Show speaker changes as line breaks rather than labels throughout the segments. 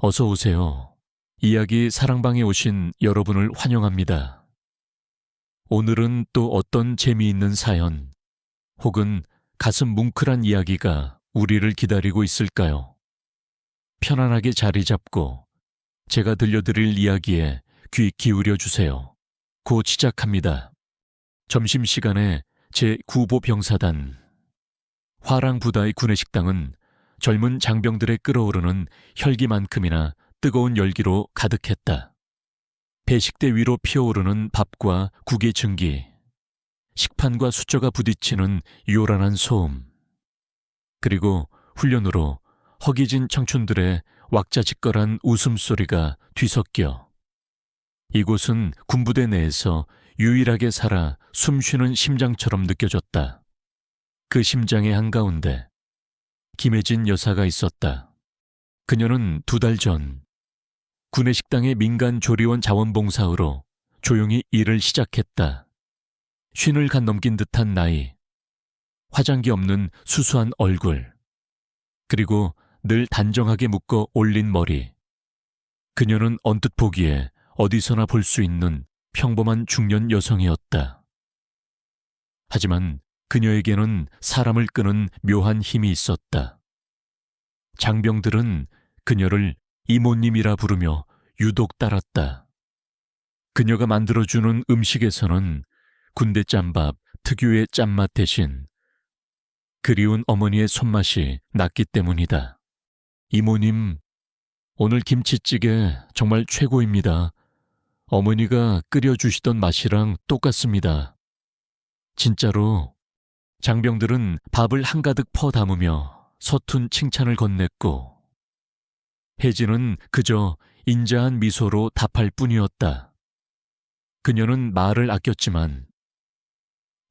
어서 오세요. 이야기 사랑방에 오신 여러분을 환영합니다. 오늘은 또 어떤 재미있는 사연, 혹은 가슴 뭉클한 이야기가 우리를 기다리고 있을까요? 편안하게 자리 잡고 제가 들려드릴 이야기에 귀 기울여 주세요. 곧 시작합니다. 점심시간에 제9보병사단. 화랑부다의 구내식당은 젊은 장병들의 끓어오르는 혈기만큼이나 뜨거운 열기로 가득했다. 배식대 위로 피어오르는 밥과 국의 증기, 식판과 숫자가 부딪히는 요란한 소음, 그리고 훈련으로 허기진 청춘들의 왁자지껄한 웃음소리가 뒤섞여 이곳은 군부대 내에서 유일하게 살아 숨쉬는 심장처럼 느껴졌다. 그 심장의 한가운데 김혜진 여사가 있었다. 그녀는 2달 전 구내식당의 민간 조리원 자원봉사으로 조용히 일을 시작했다. 쉰을 간 넘긴 듯한 나이, 화장기 없는 수수한 얼굴, 그리고 늘 단정하게 묶어 올린 머리. 그녀는 언뜻 보기에 어디서나 볼 수 있는 평범한 중년 여성이었다. 하지만 그녀에게는 사람을 끄는 묘한 힘이 있었다. 장병들은 그녀를 이모님이라 부르며 유독 따랐다. 그녀가 만들어주는 음식에서는 군대 짬밥 특유의 짠맛 대신 그리운 어머니의 손맛이 났기 때문이다. 이모님, 오늘 김치찌개 정말 최고입니다. 어머니가 끓여주시던 맛이랑 똑같습니다. 진짜로. 장병들은 밥을 한가득 퍼 담으며 서툰 칭찬을 건넸고 혜진은 그저 인자한 미소로 답할 뿐이었다. 그녀는 말을 아꼈지만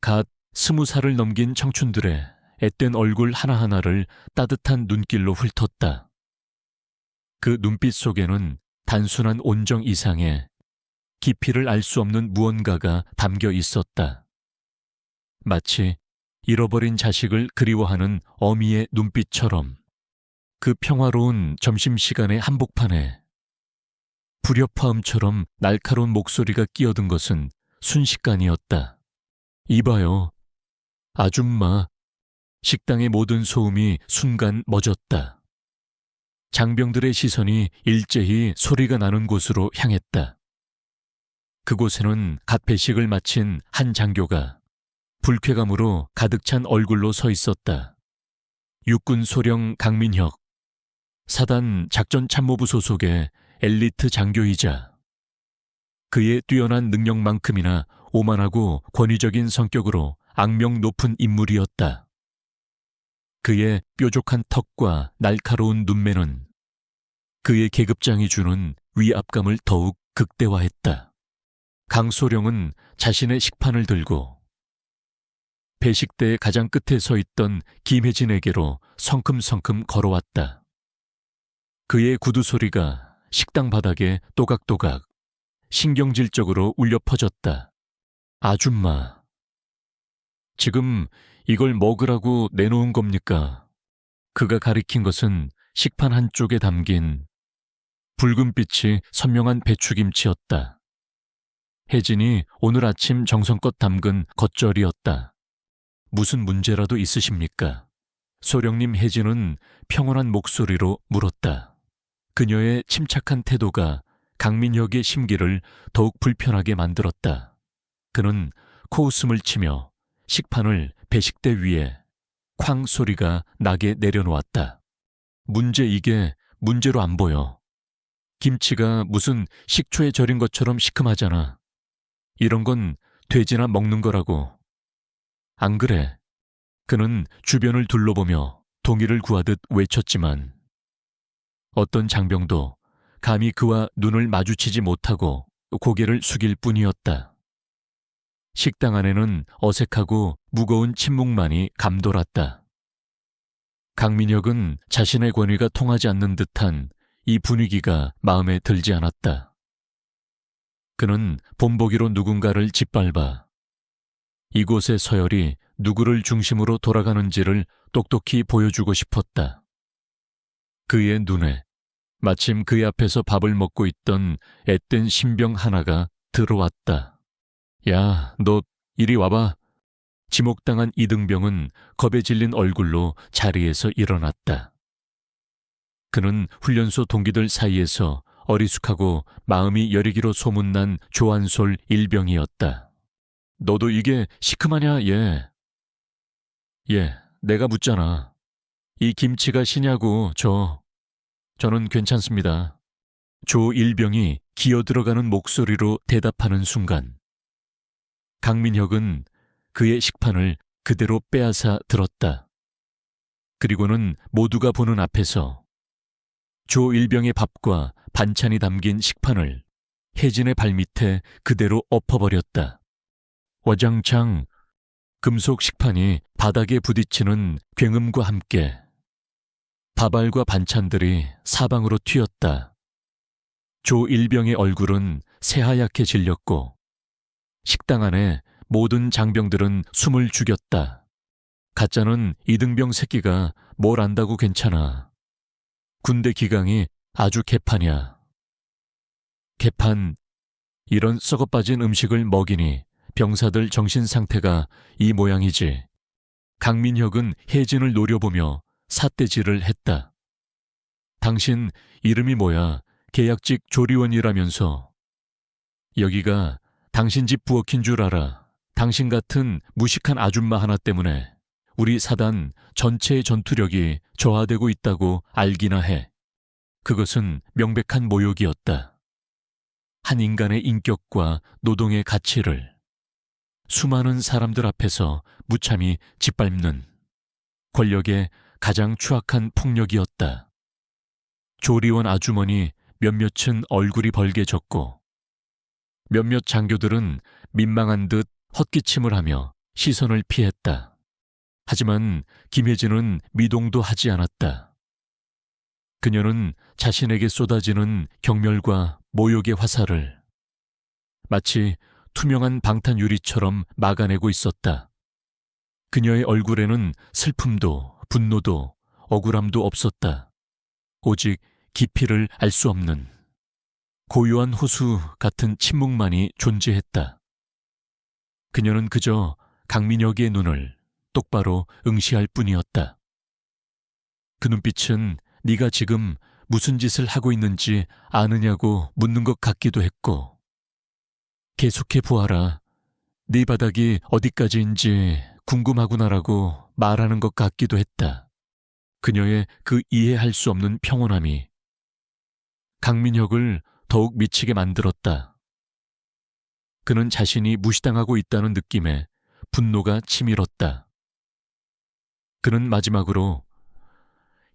갓 20살을 넘긴 청춘들의 앳된 얼굴 하나하나를 따뜻한 눈길로 훑었다. 그 눈빛 속에는 단순한 온정 이상의 깊이를 알 수 없는 무언가가 담겨 있었다. 마치 잃어버린 자식을 그리워하는 어미의 눈빛처럼. 그 평화로운 점심시간의 한복판에 불협화음처럼 날카로운 목소리가 끼어든 것은 순식간이었다. 이봐요, 아줌마. 식당의 모든 소음이 순간 멎었다. 장병들의 시선이 일제히 소리가 나는 곳으로 향했다. 그곳에는 갓 배식을 마친 한 장교가 불쾌감으로 가득 찬 얼굴로 서 있었다. 육군 소령 강민혁, 사단 작전참모부 소속의 엘리트 장교이자 그의 뛰어난 능력만큼이나 오만하고 권위적인 성격으로 악명 높은 인물이었다. 그의 뾰족한 턱과 날카로운 눈매는 그의 계급장이 주는 위압감을 더욱 극대화했다. 강소령은 자신의 식판을 들고 배식대의 가장 끝에 서 있던 김혜진에게로 성큼성큼 걸어왔다. 그의 구두 소리가 식당 바닥에 또각또각 신경질적으로 울려 퍼졌다. 아줌마, 지금 이걸 먹으라고 내놓은 겁니까? 그가 가리킨 것은 식판 한쪽에 담긴 붉은빛이 선명한 배추김치였다. 혜진이 오늘 아침 정성껏 담근 겉절이었다. 무슨 문제라도 있으십니까? 소령님 혜진은 평온한 목소리로 물었다. 그녀의 침착한 태도가 강민혁의 심기를 더욱 불편하게 만들었다. 그는 코웃음을 치며 식판을 배식대 위에 쾅 소리가 나게 내려놓았다. 이게 문제로 안 보여. 김치가 무슨 식초에 절인 것처럼 시큼하잖아. 이런 건 돼지나 먹는 거라고. 안 그래? 그는 주변을 둘러보며 동의를 구하듯 외쳤지만 어떤 장병도 감히 그와 눈을 마주치지 못하고 고개를 숙일 뿐이었다. 식당 안에는 어색하고 무거운 침묵만이 감돌았다. 강민혁은 자신의 권위가 통하지 않는 듯한 이 분위기가 마음에 들지 않았다. 그는 본보기로 누군가를 짓밟아 이곳의 서열이 누구를 중심으로 돌아가는지를 똑똑히 보여주고 싶었다. 그의 눈에 마침 그의 앞에서 밥을 먹고 있던 앳된 신병 하나가 들어왔다. 야, 너 이리 와봐. 지목당한 이등병은 겁에 질린 얼굴로 자리에서 일어났다. 그는 훈련소 동기들 사이에서 어리숙하고 마음이 여리기로 소문난 조한솔 일병이었다. 너도 이게 시큼하냐, 얘? 예, 내가 묻잖아. 이 김치가 시냐고, 저는 괜찮습니다. 조 일병이 기어들어가는 목소리로 대답하는 순간 강민혁은 그의 식판을 그대로 빼앗아 들었다. 그리고는 모두가 보는 앞에서 조 일병의 밥과 반찬이 담긴 식판을 혜진의 발밑에 그대로 엎어버렸다. 와장창 금속 식판이 바닥에 부딪히는 굉음과 함께 밥알과 반찬들이 사방으로 튀었다. 조 일병의 얼굴은 새하얗게 질렸고 식당 안에 모든 장병들은 숨을 죽였다. 가짜는 이등병 새끼가 뭘 안다고 괜찮아. 군대 기강이 아주 개판이야. 개판, 이런 썩어빠진 음식을 먹이니 병사들 정신 상태가 이 모양이지. 강민혁은 혜진을 노려보며 삿대질을 했다. 당신 이름이 뭐야? 계약직 조리원이라면서. 여기가 당신 집 부엌인 줄 알아. 당신 같은 무식한 아줌마 하나 때문에 우리 사단 전체의 전투력이 저하되고 있다고 알기나 해. 그것은 명백한 모욕이었다. 한 인간의 인격과 노동의 가치를 수많은 사람들 앞에서 무참히 짓밟는 권력의 가장 추악한 폭력이었다. 조리원 아주머니 몇몇은 얼굴이 벌개졌고 몇몇 장교들은 민망한 듯 헛기침을 하며 시선을 피했다. 하지만 김혜진은 미동도 하지 않았다. 그녀는 자신에게 쏟아지는 경멸과 모욕의 화살을 마치 투명한 방탄 유리처럼 막아내고 있었다. 그녀의 얼굴에는 슬픔도 분노도 억울함도 없었다. 오직 깊이를 알 수 없는 고요한 호수 같은 침묵만이 존재했다. 그녀는 그저 강민혁의 눈을 똑바로 응시할 뿐이었다. 그 눈빛은 네가 지금 무슨 짓을 하고 있는지 아느냐고 묻는 것 같기도 했고 계속해 보아라. 네 바닥이 어디까지인지 궁금하구나라고 말하는 것 같기도 했다. 그녀의 그 이해할 수 없는 평온함이 강민혁을 더욱 미치게 만들었다. 그는 자신이 무시당하고 있다는 느낌에 분노가 치밀었다. 그는 마지막으로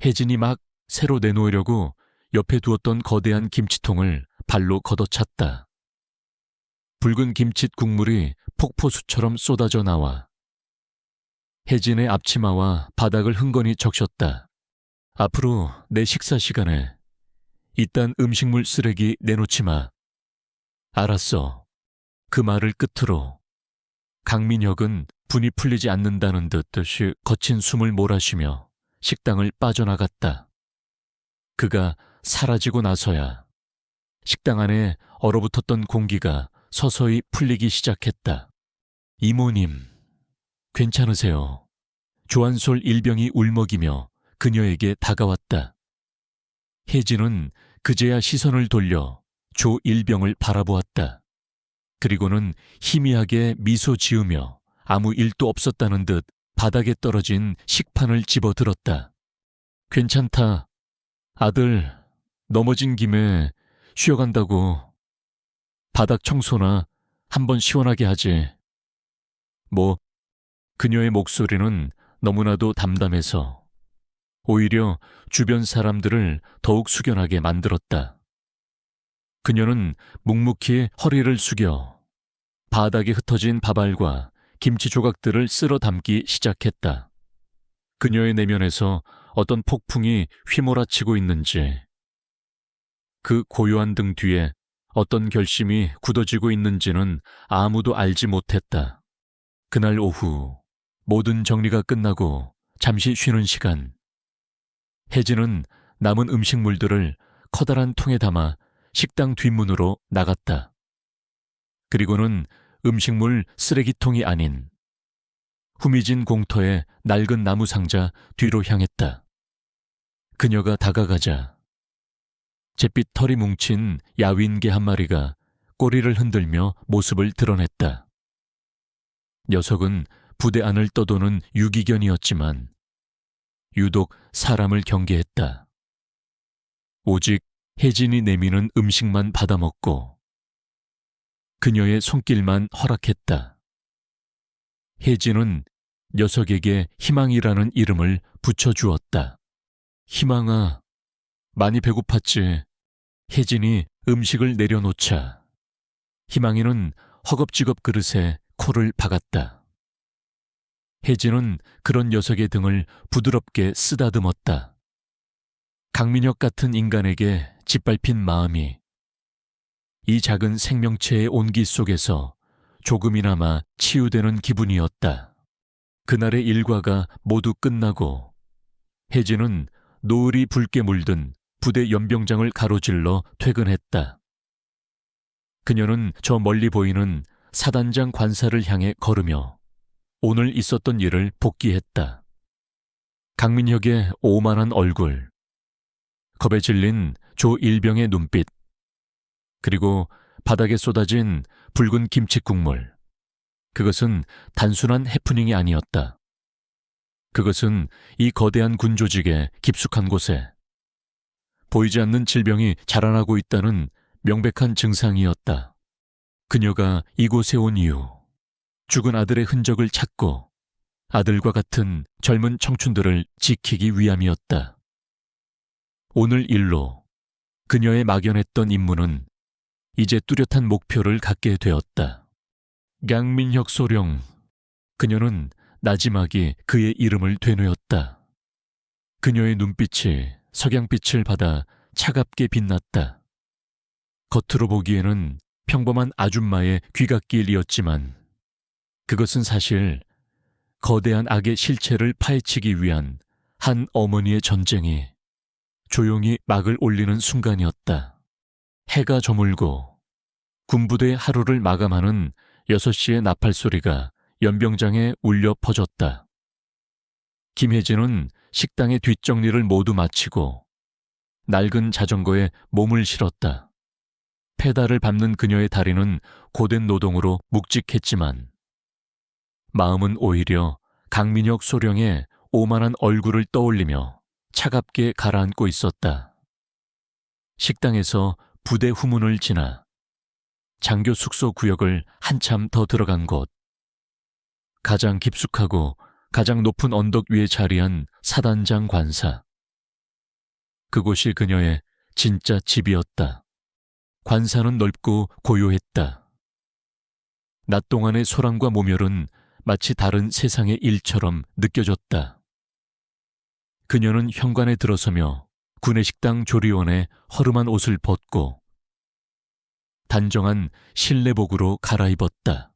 혜진이 막 새로 내놓으려고 옆에 두었던 거대한 김치통을 발로 걷어찼다. 붉은 김칫 국물이 폭포수처럼 쏟아져 나와 혜진의 앞치마와 바닥을 흥건히 적셨다. 앞으로 내 식사 시간에 이딴 음식물 쓰레기 내놓지 마. 알았어. 그 말을 끝으로 강민혁은 분이 풀리지 않는다는 듯이 거친 숨을 몰아쉬며 식당을 빠져나갔다. 그가 사라지고 나서야 식당 안에 얼어붙었던 공기가 서서히 풀리기 시작했다. 이모님, 괜찮으세요? 조한솔 일병이 울먹이며 그녀에게 다가왔다. 혜진은 그제야 시선을 돌려 조 일병을 바라보았다. 그리고는 희미하게 미소 지으며 아무 일도 없었다는 듯 바닥에 떨어진 식판을 집어들었다. 괜찮다. 아들, 넘어진 김에 쉬어간다고. 바닥 청소나 한번 시원하게 하지. 그녀의 목소리는 너무나도 담담해서 오히려 주변 사람들을 더욱 숙연하게 만들었다. 그녀는 묵묵히 허리를 숙여 바닥에 흩어진 밥알과 김치 조각들을 쓸어 담기 시작했다. 그녀의 내면에서 어떤 폭풍이 휘몰아치고 있는지, 그 고요한 등 뒤에 어떤 결심이 굳어지고 있는지는 아무도 알지 못했다. 그날 오후 모든 정리가 끝나고 잠시 쉬는 시간, 혜진은 남은 음식물들을 커다란 통에 담아 식당 뒷문으로 나갔다. 그리고는 음식물 쓰레기통이 아닌 후미진 공터의 낡은 나무 상자 뒤로 향했다. 그녀가 다가가자 잿빛 털이 뭉친 야윈개 한 마리가 꼬리를 흔들며 모습을 드러냈다. 녀석은 부대 안을 떠도는 유기견이었지만 유독 사람을 경계했다. 오직 혜진이 내미는 음식만 받아먹고 그녀의 손길만 허락했다. 혜진은 녀석에게 희망이라는 이름을 붙여주었다. 희망아, 많이 배고팠지. 혜진이 음식을 내려놓자 희망이는 허겁지겁 그릇에 코를 박았다. 혜진은 그런 녀석의 등을 부드럽게 쓰다듬었다. 강민혁 같은 인간에게 짓밟힌 마음이 이 작은 생명체의 온기 속에서 조금이나마 치유되는 기분이었다. 그날의 일과가 모두 끝나고 혜진은 노을이 붉게 물든 부대 연병장을 가로질러 퇴근했다. 그녀는 저 멀리 보이는 사단장 관사를 향해 걸으며 오늘 있었던 일을 복기했다. 강민혁의 오만한 얼굴, 겁에 질린 조 일병의 눈빛, 그리고 바닥에 쏟아진 붉은 김치 국물. 그것은 단순한 해프닝이 아니었다. 그것은 이 거대한 군 조직의 깊숙한 곳에 보이지 않는 질병이 자라나고 있다는 명백한 증상이었다. 그녀가 이곳에 온 이유, 죽은 아들의 흔적을 찾고 아들과 같은 젊은 청춘들을 지키기 위함이었다. 오늘 일로 그녀의 막연했던 임무는 이제 뚜렷한 목표를 갖게 되었다. 강민혁 소령. 그녀는 나지막이 그의 이름을 되뇌었다. 그녀의 눈빛이 석양빛을 받아 차갑게 빛났다. 겉으로 보기에는 평범한 아줌마의 귀갓길이었지만 그것은 사실 거대한 악의 실체를 파헤치기 위한 한 어머니의 전쟁이 조용히 막을 올리는 순간이었다. 해가 저물고 군부대의 하루를 마감하는 6시의 나팔 소리가 연병장에 울려 퍼졌다. 김혜진은 식당의 뒷정리를 모두 마치고 낡은 자전거에 몸을 실었다. 페달을 밟는 그녀의 다리는 고된 노동으로 묵직했지만 마음은 오히려 강민혁 소령의 오만한 얼굴을 떠올리며 차갑게 가라앉고 있었다. 식당에서 부대 후문을 지나 장교 숙소 구역을 한참 더 들어간 곳, 가장 깊숙하고 가장 높은 언덕 위에 자리한 사단장 관사. 그곳이 그녀의 진짜 집이었다. 관사는 넓고 고요했다. 낮 동안의 소란과 모멸은 마치 다른 세상의 일처럼 느껴졌다. 그녀는 현관에 들어서며 구내식당 조리원에 허름한 옷을 벗고 단정한 실내복으로 갈아입었다.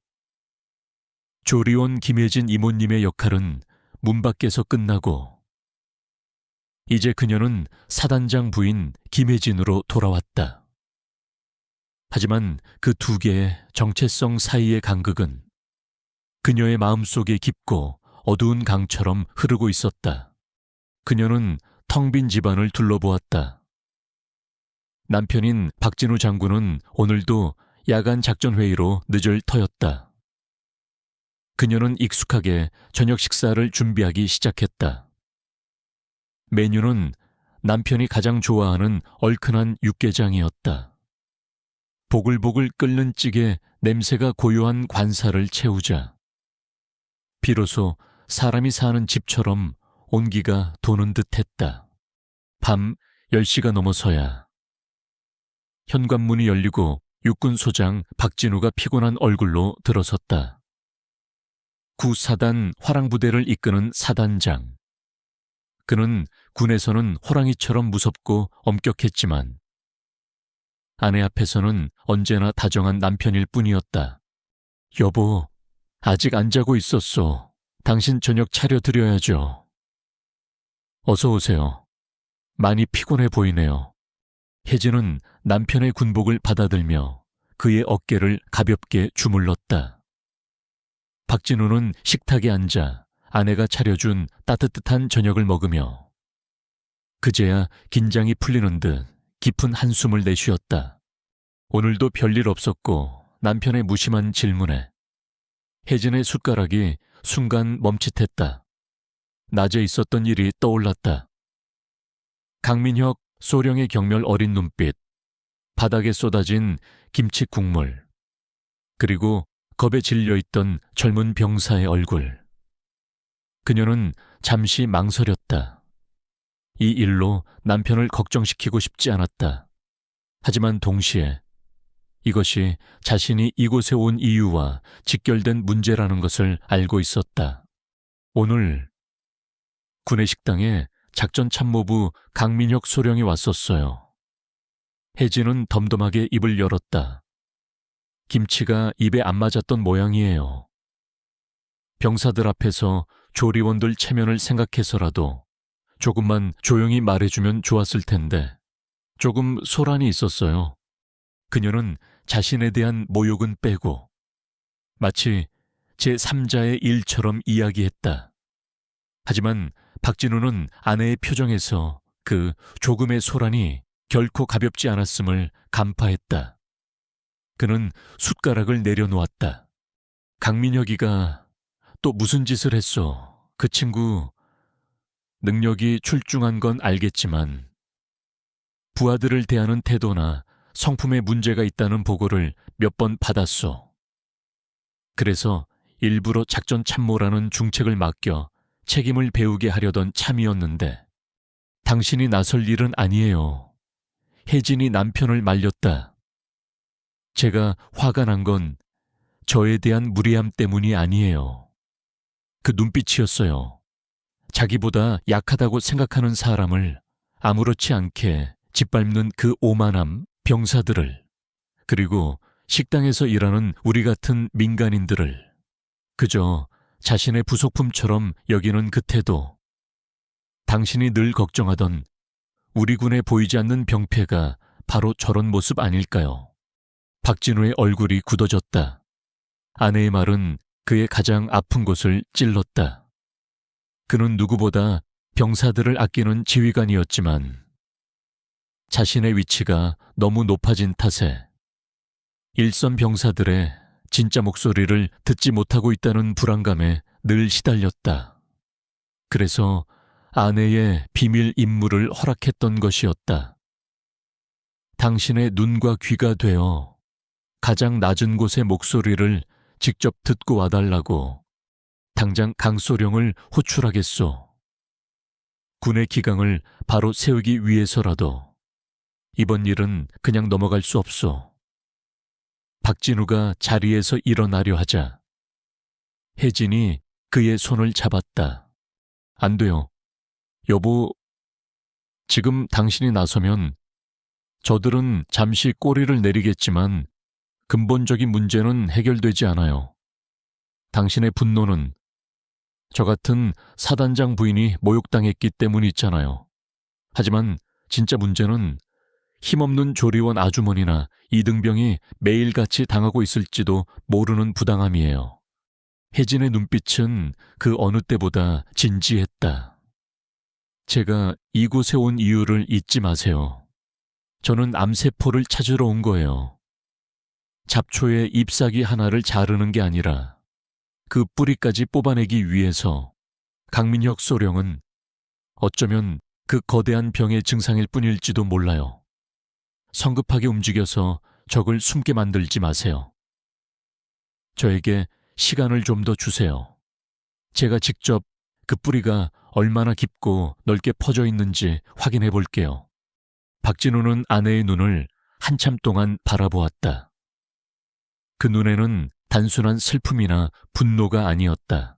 조리원 김혜진 이모님의 역할은 문 밖에서 끝나고 이제 그녀는 사단장 부인 김혜진으로 돌아왔다. 하지만 그 두 개의 정체성 사이의 간극은 그녀의 마음속에 깊고 어두운 강처럼 흐르고 있었다. 그녀는 텅 빈 집안을 둘러보았다. 남편인 박진우 장군은 오늘도 야간 작전회의로 늦을 터였다. 그녀는 익숙하게 저녁 식사를 준비하기 시작했다. 메뉴는 남편이 가장 좋아하는 얼큰한 육개장이었다. 보글보글 끓는 찌개 냄새가 고요한 관사를 채우자 비로소 사람이 사는 집처럼 온기가 도는 듯했다. 밤 10시가 넘어서야 현관문이 열리고 육군소장 박진우가 피곤한 얼굴로 들어섰다. 구사단 화랑부대를 이끄는 사단장. 그는 군에서는 호랑이처럼 무섭고 엄격했지만 아내 앞에서는 언제나 다정한 남편일 뿐이었다. 여보, 아직 안 자고 있었어. 당신 저녁 차려드려야죠. 어서 오세요. 많이 피곤해 보이네요. 혜진은 남편의 군복을 받아들며 그의 어깨를 가볍게 주물렀다. 박진우는 식탁에 앉아 아내가 차려준 따뜻한 저녁을 먹으며 그제야 긴장이 풀리는 듯 깊은 한숨을 내쉬었다. 오늘도 별일 없었고 남편의 무심한 질문에 혜진의 숟가락이 순간 멈칫했다. 낮에 있었던 일이 떠올랐다. 강민혁, 소령의 경멸 어린 눈빛, 바닥에 쏟아진 김치 국물, 그리고 겁에 질려있던 젊은 병사의 얼굴. 그녀는 잠시 망설였다. 이 일로 남편을 걱정시키고 싶지 않았다. 하지만 동시에 이것이 자신이 이곳에 온 이유와 직결된 문제라는 것을 알고 있었다. 오늘 구내식당에 작전참모부 강민혁 소령이 왔었어요. 혜진은 덤덤하게 입을 열었다. 김치가 입에 안 맞았던 모양이에요. 병사들 앞에서 조리원들 체면을 생각해서라도 조금만 조용히 말해주면 좋았을 텐데 조금 소란이 있었어요. 그녀는 자신에 대한 모욕은 빼고 마치 제3자의 일처럼 이야기했다. 하지만 박진우는 아내의 표정에서 그 조금의 소란이 결코 가볍지 않았음을 간파했다. 그는 숟가락을 내려놓았다. 강민혁이가 또 무슨 짓을 했어? 그 친구 능력이 출중한 건 알겠지만 부하들을 대하는 태도나 성품에 문제가 있다는 보고를 몇 번 받았소. 그래서 일부러 작전 참모라는 중책을 맡겨 책임을 배우게 하려던 참이었는데 당신이 나설 일은 아니에요. 혜진이 남편을 말렸다. 제가 화가 난 건 저에 대한 무례함 때문이 아니에요. 그 눈빛이었어요. 자기보다 약하다고 생각하는 사람을 아무렇지 않게 짓밟는 그 오만함, 병사들을, 그리고 식당에서 일하는 우리 같은 민간인들을 그저 자신의 부속품처럼 여기는 그 태도. 당신이 늘 걱정하던 우리 군에 보이지 않는 병폐가 바로 저런 모습 아닐까요? 박진우의 얼굴이 굳어졌다. 아내의 말은 그의 가장 아픈 곳을 찔렀다. 그는 누구보다 병사들을 아끼는 지휘관이었지만 자신의 위치가 너무 높아진 탓에 일선 병사들의 진짜 목소리를 듣지 못하고 있다는 불안감에 늘 시달렸다. 그래서 아내의 비밀 임무를 허락했던 것이었다. 당신의 눈과 귀가 되어 가장 낮은 곳의 목소리를 직접 듣고 와달라고 당장 강소령을 호출하겠소. 군의 기강을 바로 세우기 위해서라도 이번 일은 그냥 넘어갈 수 없소. 박진우가 자리에서 일어나려 하자 혜진이 그의 손을 잡았다. 안 돼요. 여보, 지금 당신이 나서면 저들은 잠시 꼬리를 내리겠지만 근본적인 문제는 해결되지 않아요. 당신의 분노는 저 같은 사단장 부인이 모욕당했기 때문이 있잖아요. 하지만 진짜 문제는 힘없는 조리원 아주머니나 이등병이 매일같이 당하고 있을지도 모르는 부당함이에요. 혜진의 눈빛은 그 어느 때보다 진지했다. 제가 이곳에 온 이유를 잊지 마세요. 저는 암세포를 찾으러 온 거예요. 잡초의 잎사귀 하나를 자르는 게 아니라 그 뿌리까지 뽑아내기 위해서. 강민혁 소령은 어쩌면 그 거대한 병의 증상일 뿐일지도 몰라요. 성급하게 움직여서 적을 숨게 만들지 마세요. 저에게 시간을 좀 더 주세요. 제가 직접 그 뿌리가 얼마나 깊고 넓게 퍼져 있는지 확인해 볼게요. 박진우는 아내의 눈을 한참 동안 바라보았다. 그 눈에는 단순한 슬픔이나 분노가 아니었다.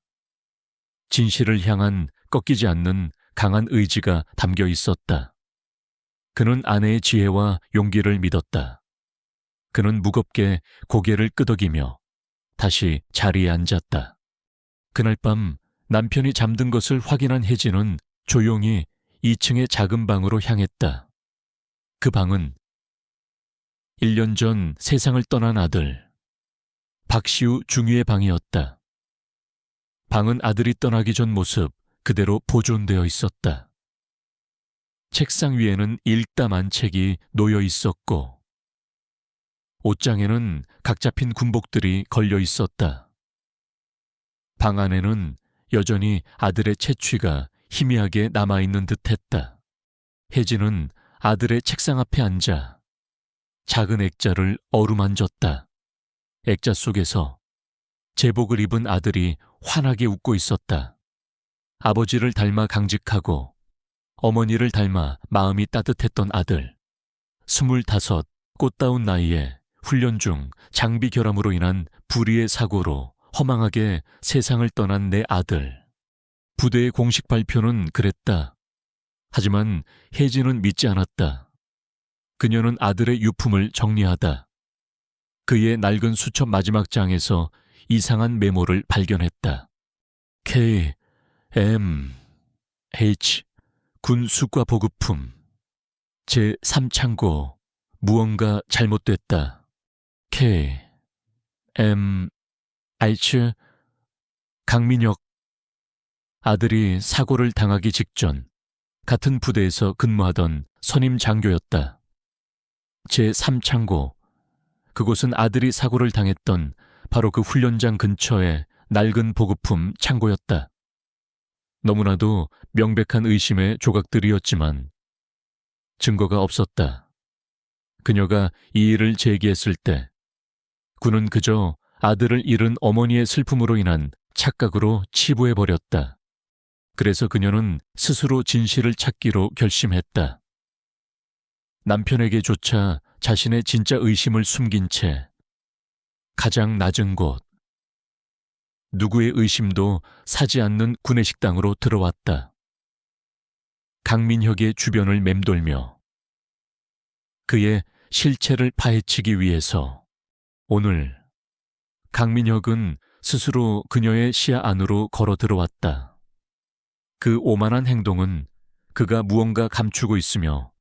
진실을 향한 꺾이지 않는 강한 의지가 담겨 있었다. 그는 아내의 지혜와 용기를 믿었다. 그는 무겁게 고개를 끄덕이며 다시 자리에 앉았다. 그날 밤 남편이 잠든 것을 확인한 혜진은 조용히 2층의 작은 방으로 향했다. 그 방은 1년 전 세상을 떠난 아들. 박시우 중위의 방이었다. 방은 아들이 떠나기 전 모습 그대로 보존되어 있었다. 책상 위에는 읽다만 책이 놓여 있었고 옷장에는 각 잡힌 군복들이 걸려 있었다. 방 안에는 여전히 아들의 채취가 희미하게 남아있는 듯했다. 혜진은 아들의 책상 앞에 앉아 작은 액자를 어루만졌다. 액자 속에서 제복을 입은 아들이 환하게 웃고 있었다. 아버지를 닮아 강직하고 어머니를 닮아 마음이 따뜻했던 아들. 25, 꽃다운 나이에 훈련 중 장비 결함으로 인한 불의의 사고로 허망하게 세상을 떠난 내 아들. 부대의 공식 발표는 그랬다. 하지만 혜진은 믿지 않았다. 그녀는 아들의 유품을 정리하다 그의 낡은 수첩 마지막 장에서 이상한 메모를 발견했다. K, M, H, 군 수과 보급품. 제3창고, 무언가 잘못됐다. K, M, H, 강민혁. 아들이 사고를 당하기 직전 같은 부대에서 근무하던 선임 장교였다. 제3창고, 그곳은 아들이 사고를 당했던 바로 그 훈련장 근처의 낡은 보급품 창고였다. 너무나도 명백한 의심의 조각들이었지만 증거가 없었다. 그녀가 이 일을 제기했을 때 군은 그저 아들을 잃은 어머니의 슬픔으로 인한 착각으로 치부해버렸다. 그래서 그녀는 스스로 진실을 찾기로 결심했다. 남편에게조차 자신의 진짜 의심을 숨긴 채 가장 낮은 곳, 누구의 의심도 사지 않는 구내식당으로 들어왔다. 강민혁의 주변을 맴돌며 그의 실체를 파헤치기 위해서 오늘 강민혁은 스스로 그녀의 시야 안으로 걸어 들어왔다. 그 오만한 행동은 그가 무언가 감추고 있으며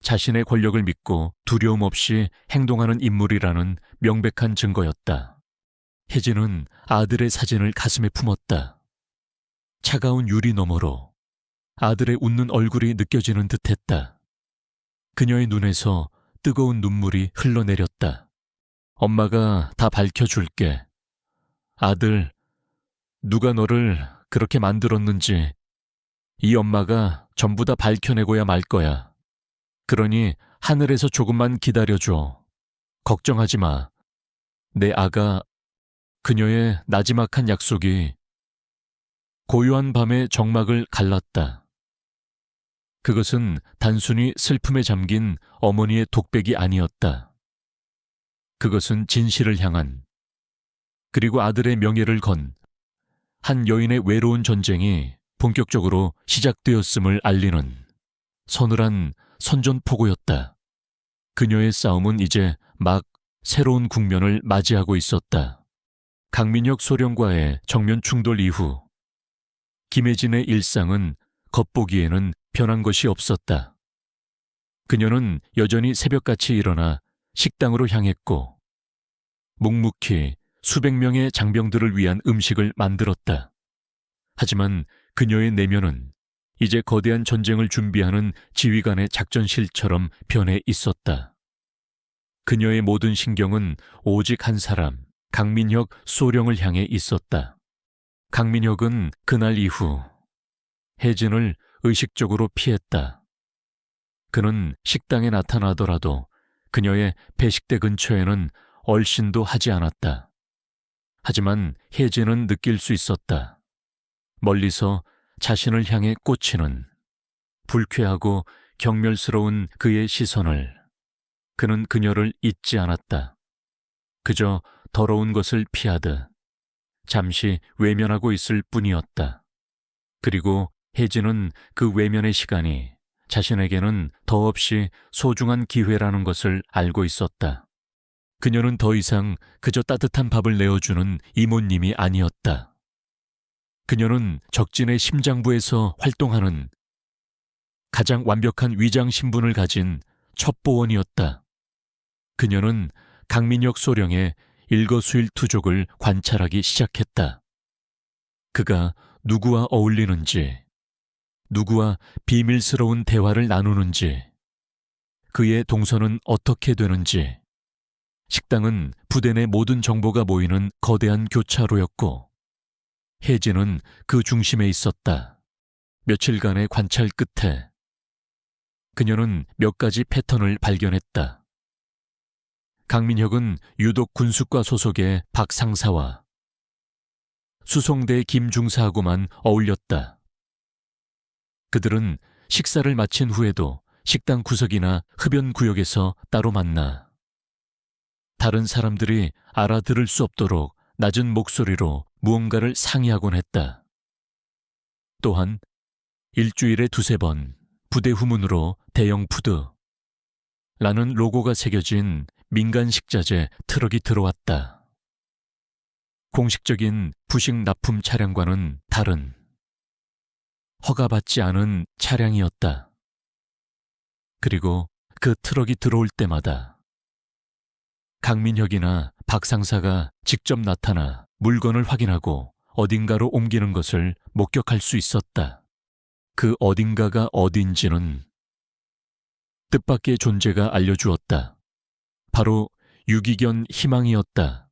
자신의 권력을 믿고 두려움 없이 행동하는 인물이라는 명백한 증거였다. 혜진은 아들의 사진을 가슴에 품었다. 차가운 유리 너머로 아들의 웃는 얼굴이 느껴지는 듯했다. 그녀의 눈에서 뜨거운 눈물이 흘러내렸다. 엄마가 다 밝혀줄게. 아들, 누가 너를 그렇게 만들었는지 이 엄마가 전부 다 밝혀내고야 말 거야. 그러니 하늘에서 조금만 기다려줘. 걱정하지 마. 내 아가. 그녀의 나지막한 약속이 고요한 밤의 정막을 갈랐다. 그것은 단순히 슬픔에 잠긴 어머니의 독백이 아니었다. 그것은 진실을 향한, 그리고 아들의 명예를 건 한 여인의 외로운 전쟁이 본격적으로 시작되었음을 알리는 서늘한 선전포고였다. 그녀의 싸움은 이제 막 새로운 국면을 맞이하고 있었다. 강민혁 소령과의 정면 충돌 이후 김혜진의 일상은 겉보기에는 변한 것이 없었다. 그녀는 여전히 새벽같이 일어나 식당으로 향했고 묵묵히 수백 명의 장병들을 위한 음식을 만들었다. 하지만 그녀의 내면은 이제 거대한 전쟁을 준비하는 지휘관의 작전실처럼 변해 있었다. 그녀의 모든 신경은 오직 한 사람, 강민혁 소령을 향해 있었다. 강민혁은 그날 이후 혜진을 의식적으로 피했다. 그는 식당에 나타나더라도 그녀의 배식대 근처에는 얼씬도 하지 않았다. 하지만 혜진은 느낄 수 있었다. 멀리서 자신을 향해 꽂히는 불쾌하고 경멸스러운 그의 시선을. 그는 그녀를 잊지 않았다. 그저 더러운 것을 피하듯 잠시 외면하고 있을 뿐이었다. 그리고 혜진은 그 외면의 시간이 자신에게는 더없이 소중한 기회라는 것을 알고 있었다. 그녀는 더 이상 그저 따뜻한 밥을 내어주는 이모님이 아니었다. 그녀는 적진의 심장부에서 활동하는 가장 완벽한 위장 신분을 가진 첩보원이었다. 그녀는 강민혁 소령의 일거수일투족을 관찰하기 시작했다. 그가 누구와 어울리는지, 누구와 비밀스러운 대화를 나누는지, 그의 동선은 어떻게 되는지. 식당은 부대 내 모든 정보가 모이는 거대한 교차로였고 혜진은 그 중심에 있었다. 며칠간의 관찰 끝에 그녀는 몇 가지 패턴을 발견했다. 강민혁은 유독 군수과 소속의 박 상사와 수송대 김 중사하고만 어울렸다. 그들은 식사를 마친 후에도 식당 구석이나 흡연 구역에서 따로 만나 다른 사람들이 알아들을 수 없도록 낮은 목소리로 무언가를 상의하곤 했다. 또한 일주일에 2~3번 부대 후문으로 대형 푸드 라는 로고가 새겨진 민간 식자재 트럭이 들어왔다. 공식적인 부식 납품 차량과는 다른 허가받지 않은 차량이었다. 그리고 그 트럭이 들어올 때마다 강민혁이나 박 상사가 직접 나타나 물건을 확인하고 어딘가로 옮기는 것을 목격할 수 있었다. 그 어딘가가 어딘지는 뜻밖의 존재가 알려주었다. 바로 유기견 희망이었다.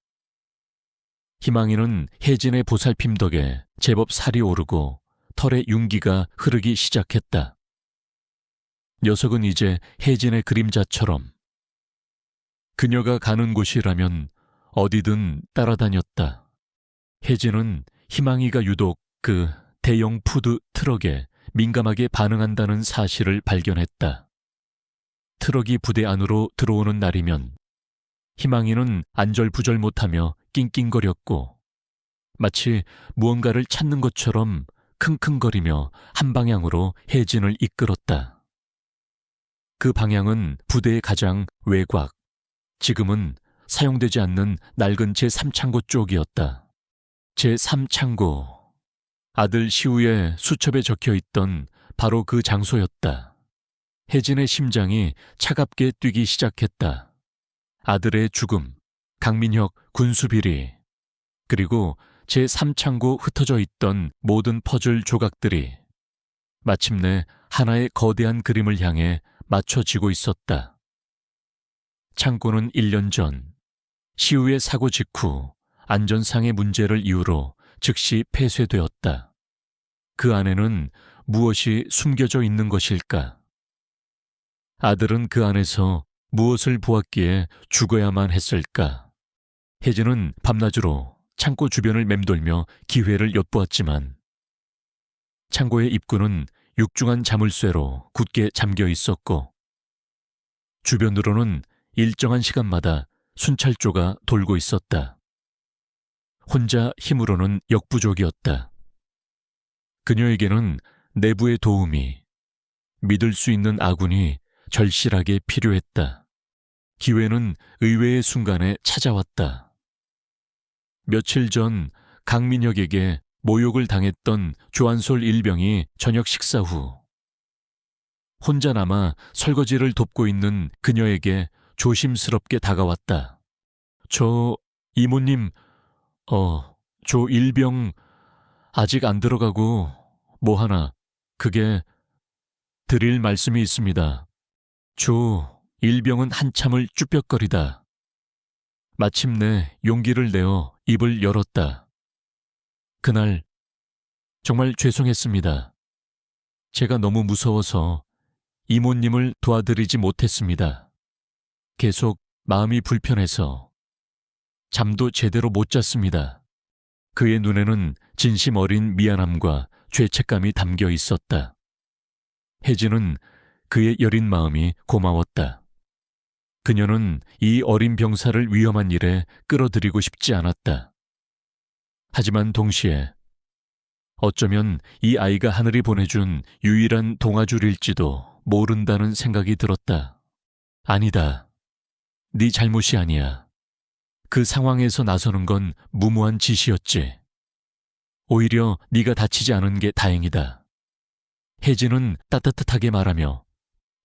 희망이는 혜진의 보살핌 덕에 제법 살이 오르고 털에 윤기가 흐르기 시작했다. 녀석은 이제 혜진의 그림자처럼 그녀가 가는 곳이라면 어디든 따라다녔다. 혜진은 희망이가 유독 그 대형 푸드 트럭에 민감하게 반응한다는 사실을 발견했다. 트럭이 부대 안으로 들어오는 날이면 희망이는 안절부절 못하며 낑낑거렸고 마치 무언가를 찾는 것처럼 킁킁거리며 한 방향으로 혜진을 이끌었다. 그 방향은 부대의 가장 외곽, 지금은 사용되지 않는 낡은 제3창고 쪽이었다. 제3창고, 아들 시우의 수첩에 적혀있던 바로 그 장소였다. 혜진의 심장이 차갑게 뛰기 시작했다. 아들의 죽음, 강민혁 군수비리, 그리고 제3창고 흩어져 있던 모든 퍼즐 조각들이 마침내 하나의 거대한 그림을 향해 맞춰지고 있었다. 창고는 1년 전 시우의 사고 직후 안전상의 문제를 이유로 즉시 폐쇄되었다. 그 안에는 무엇이 숨겨져 있는 것일까? 아들은 그 안에서 무엇을 보았기에 죽어야만 했을까? 혜진은 밤낮으로 창고 주변을 맴돌며 기회를 엿보았지만 창고의 입구는 육중한 자물쇠로 굳게 잠겨 있었고 주변으로는 일정한 시간마다 순찰조가 돌고 있었다. 혼자 힘으로는 역부족이었다. 그녀에게는 내부의 도움이, 믿을 수 있는 아군이 절실하게 필요했다. 기회는 의외의 순간에 찾아왔다. 며칠 전 강민혁에게 모욕을 당했던 조한솔 일병이 저녁 식사 후 혼자 남아 설거지를 돕고 있는 그녀에게 조심스럽게 다가왔다. 저 이모님, 조 일병 아직 안 들어가고 뭐 하나 그게 드릴 말씀이 있습니다. 조 일병은 한참을 쭈뼛거리다 마침내 용기를 내어 입을 열었다. 그날 정말 죄송했습니다. 제가 너무 무서워서 이모님을 도와드리지 못했습니다. 계속 마음이 불편해서 잠도 제대로 못 잤습니다. 그의 눈에는 진심 어린 미안함과 죄책감이 담겨 있었다. 혜진은 그의 여린 마음이 고마웠다. 그녀는 이 어린 병사를 위험한 일에 끌어들이고 싶지 않았다. 하지만 동시에 어쩌면 이 아이가 하늘이 보내준 유일한 동아줄일지도 모른다는 생각이 들었다. 아니다. 네 잘못이 아니야. 그 상황에서 나서는 건 무모한 짓이었지. 오히려 네가 다치지 않은 게 다행이다. 혜진은 따뜻하게 말하며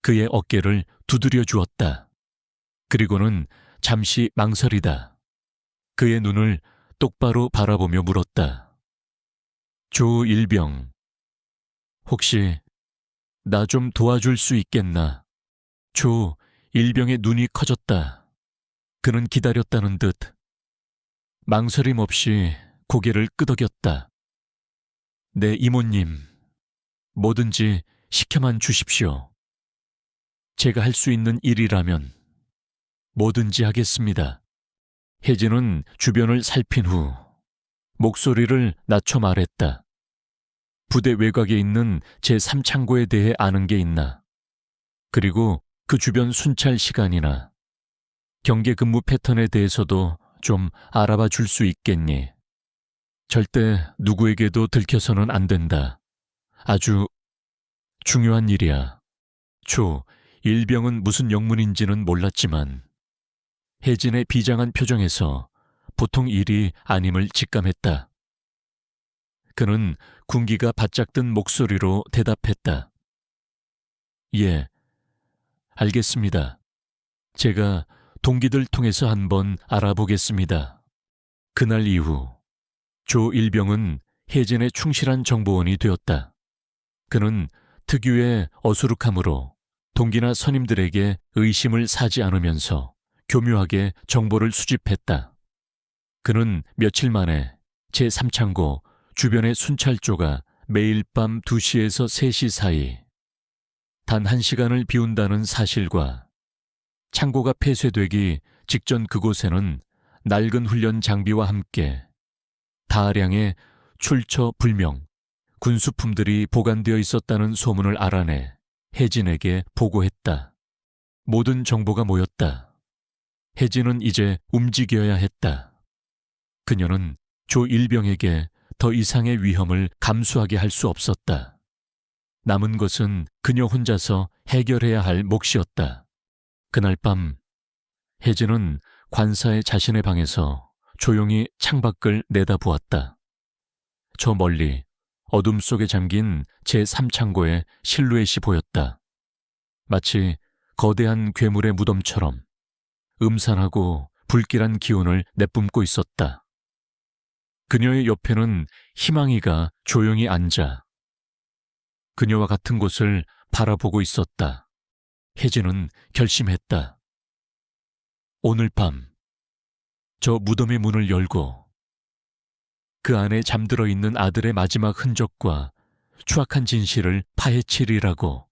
그의 어깨를 두드려 주었다. 그리고는 잠시 망설이다 그의 눈을 똑바로 바라보며 물었다. 조일병, 혹시 나 좀 도와줄 수 있겠나? 조일병의 눈이 커졌다. 그는 기다렸다는 듯 망설임 없이 고개를 끄덕였다. 네, 이모님, 뭐든지 시켜만 주십시오. 제가 할 수 있는 일이라면 뭐든지 하겠습니다. 혜진은 주변을 살핀 후 목소리를 낮춰 말했다. 부대 외곽에 있는 제3창고에 대해 아는 게 있나? 그리고 그 주변 순찰 시간이나 경계 근무 패턴에 대해서도 좀 알아봐 줄 수 있겠니? 절대 누구에게도 들켜서는 안 된다. 아주 중요한 일이야. 일병은 무슨 영문인지는 몰랐지만 혜진의 비장한 표정에서 보통 일이 아님을 직감했다. 그는 군기가 바짝 든 목소리로 대답했다. 예, 알겠습니다. 제가 동기들 통해서 한번 알아보겠습니다. 그날 이후 조일병은 혜진의 충실한 정보원이 되었다. 그는 특유의 어수룩함으로 동기나 선임들에게 의심을 사지 않으면서 교묘하게 정보를 수집했다. 그는 며칠 만에 제3창고 주변의 순찰조가 매일 밤 2시에서 3시 사이 단 1시간을 비운다는 사실과 창고가 폐쇄되기 직전 그곳에는 낡은 훈련 장비와 함께 다량의 출처 불명 군수품들이 보관되어 있었다는 소문을 알아내 혜진에게 보고했다. 모든 정보가 모였다. 혜진은 이제 움직여야 했다. 그녀는 조일병에게 더 이상의 위험을 감수하게 할 수 없었다. 남은 것은 그녀 혼자서 해결해야 할 몫이었다. 그날 밤 혜진은 관사의 자신의 방에서 조용히 창밖을 내다보았다. 저 멀리 어둠 속에 잠긴 제3창고의 실루엣이 보였다. 마치 거대한 괴물의 무덤처럼 음산하고 불길한 기운을 내뿜고 있었다. 그녀의 옆에는 희망이가 조용히 앉아 그녀와 같은 곳을 바라보고 있었다. 혜진은 결심했다. 오늘 밤 저 무덤의 문을 열고 그 안에 잠들어 있는 아들의 마지막 흔적과 추악한 진실을 파헤치리라고.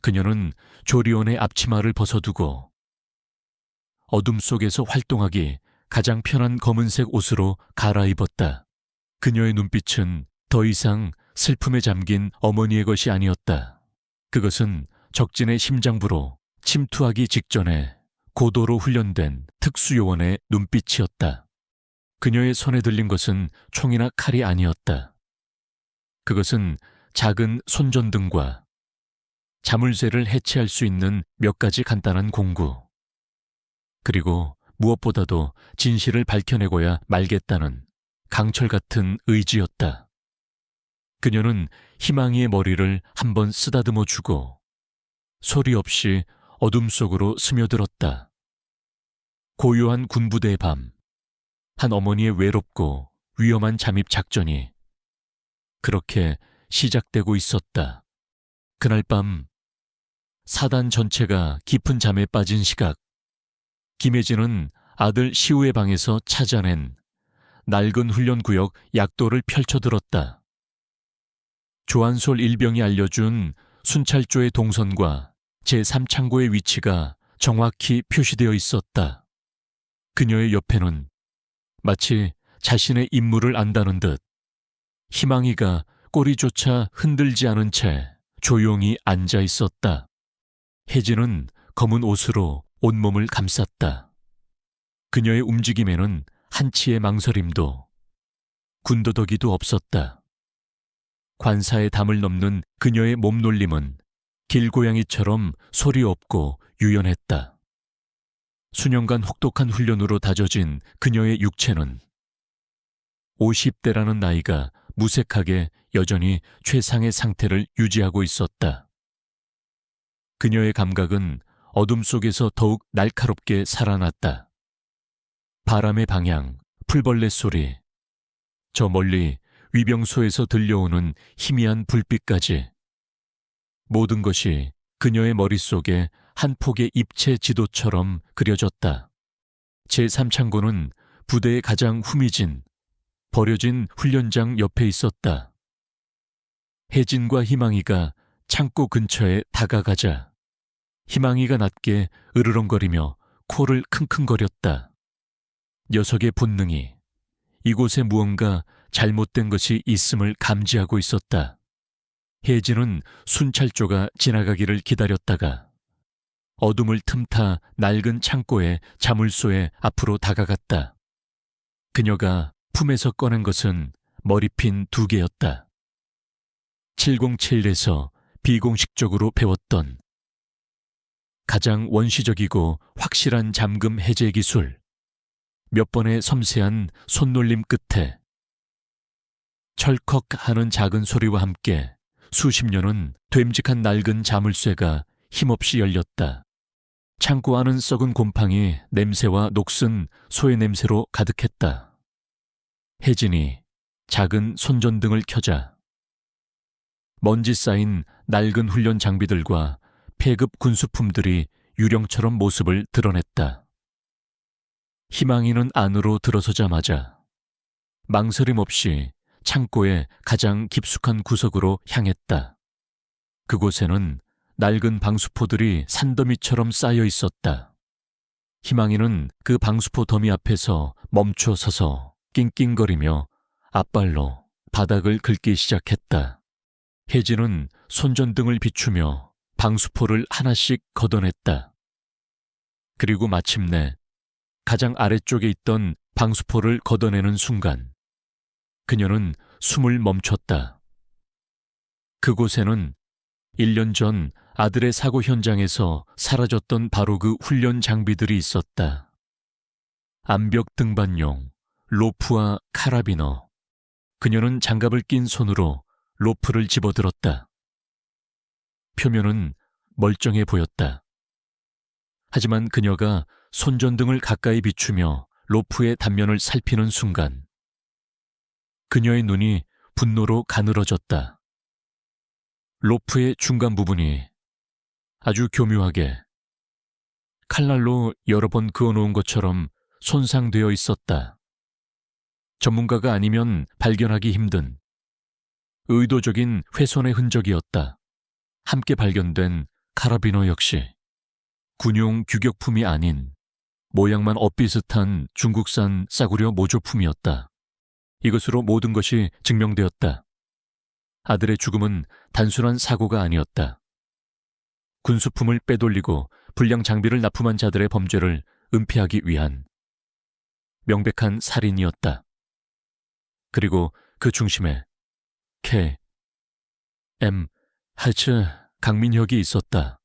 그녀는 조리원의 앞치마를 벗어두고 어둠 속에서 활동하기 가장 편한 검은색 옷으로 갈아입었다. 그녀의 눈빛은 더 이상 슬픔에 잠긴 어머니의 것이 아니었다. 그것은 적진의 심장부로 침투하기 직전에 고도로 훈련된 특수요원의 눈빛이었다. 그녀의 손에 들린 것은 총이나 칼이 아니었다. 그것은 작은 손전등과 자물쇠를 해체할 수 있는 몇 가지 간단한 공구, 그리고 무엇보다도 진실을 밝혀내고야 말겠다는 강철 같은 의지였다. 그녀는 희망이의 머리를 한번 쓰다듬어 주고 소리 없이 어둠 속으로 스며들었다. 고요한 군부대의 밤, 한 어머니의 외롭고 위험한 잠입 작전이 그렇게 시작되고 있었다. 그날 밤 사단 전체가 깊은 잠에 빠진 시각, 김혜진은 아들 시우의 방에서 찾아낸 낡은 훈련구역 약도를 펼쳐들었다. 조한솔 일병이 알려준 순찰조의 동선과 제3창고의 위치가 정확히 표시되어 있었다. 그녀의 옆에는 마치 자신의 임무를 안다는 듯 희망이가 꼬리조차 흔들지 않은 채 조용히 앉아 있었다. 혜진은 검은 옷으로 온몸을 감쌌다. 그녀의 움직임에는 한치의 망설임도 군더더기도 없었다. 관사의 담을 넘는 그녀의 몸놀림은 길고양이처럼 소리 없고 유연했다. 수년간 혹독한 훈련으로 다져진 그녀의 육체는 50대라는 나이가 무색하게 여전히 최상의 상태를 유지하고 있었다. 그녀의 감각은 어둠 속에서 더욱 날카롭게 살아났다. 바람의 방향, 풀벌레 소리, 저 멀리 위병소에서 들려오는 희미한 불빛까지 모든 것이 그녀의 머릿속에 한 폭의 입체 지도처럼 그려졌다. 제3창고는 부대의 가장 후미진, 버려진 훈련장 옆에 있었다. 혜진과 희망이가 창고 근처에 다가가자 희망이가 낮게 으르렁거리며 코를 킁킁거렸다. 녀석의 본능이 이곳에 무언가 잘못된 것이 있음을 감지하고 있었다. 혜진은 순찰조가 지나가기를 기다렸다가 어둠을 틈타 낡은 창고의 자물쇠에 앞으로 다가갔다. 그녀가 품에서 꺼낸 것은 머리핀 2개였다. 707에서 비공식적으로 배웠던 가장 원시적이고 확실한 잠금 해제 기술, 몇 번의 섬세한 손놀림 끝에 철컥 하는 작은 소리와 함께 수십 년은 됨직한 낡은 자물쇠가 힘없이 열렸다. 창고 안은 썩은 곰팡이 냄새와 녹슨 소의 냄새로 가득했다. 혜진이 작은 손전등을 켜자 먼지 쌓인 낡은 훈련 장비들과 폐급 군수품들이 유령처럼 모습을 드러냈다. 희망이는 안으로 들어서자마자 망설임 없이 창고의 가장 깊숙한 구석으로 향했다. 그곳에는 낡은 방수포들이 산더미처럼 쌓여 있었다. 희망이는 그 방수포 더미 앞에서 멈춰 서서 낑낑거리며 앞발로 바닥을 긁기 시작했다. 혜진은 손전등을 비추며 방수포를 하나씩 걷어냈다. 그리고 마침내 가장 아래쪽에 있던 방수포를 걷어내는 순간 그녀는 숨을 멈췄다. 그곳에는 1년 전 아들의 사고 현장에서 사라졌던 바로 그 훈련 장비들이 있었다. 암벽 등반용, 로프와 카라비너. 그녀는 장갑을 낀 손으로 로프를 집어들었다. 표면은 멀쩡해 보였다. 하지만 그녀가 손전등을 가까이 비추며 로프의 단면을 살피는 순간 그녀의 눈이 분노로 가늘어졌다. 로프의 중간 부분이 아주 교묘하게 칼날로 여러 번 그어놓은 것처럼 손상되어 있었다. 전문가가 아니면 발견하기 힘든 의도적인 훼손의 흔적이었다. 함께 발견된 카라비너 역시 군용 규격품이 아닌 모양만 엇비슷한 중국산 싸구려 모조품이었다. 이것으로 모든 것이 증명되었다. 아들의 죽음은 단순한 사고가 아니었다. 군수품을 빼돌리고 불량 장비를 납품한 자들의 범죄를 은폐하기 위한 명백한 살인이었다. 그리고 그 중심에 K, M, 하츠 강민혁이 있었다.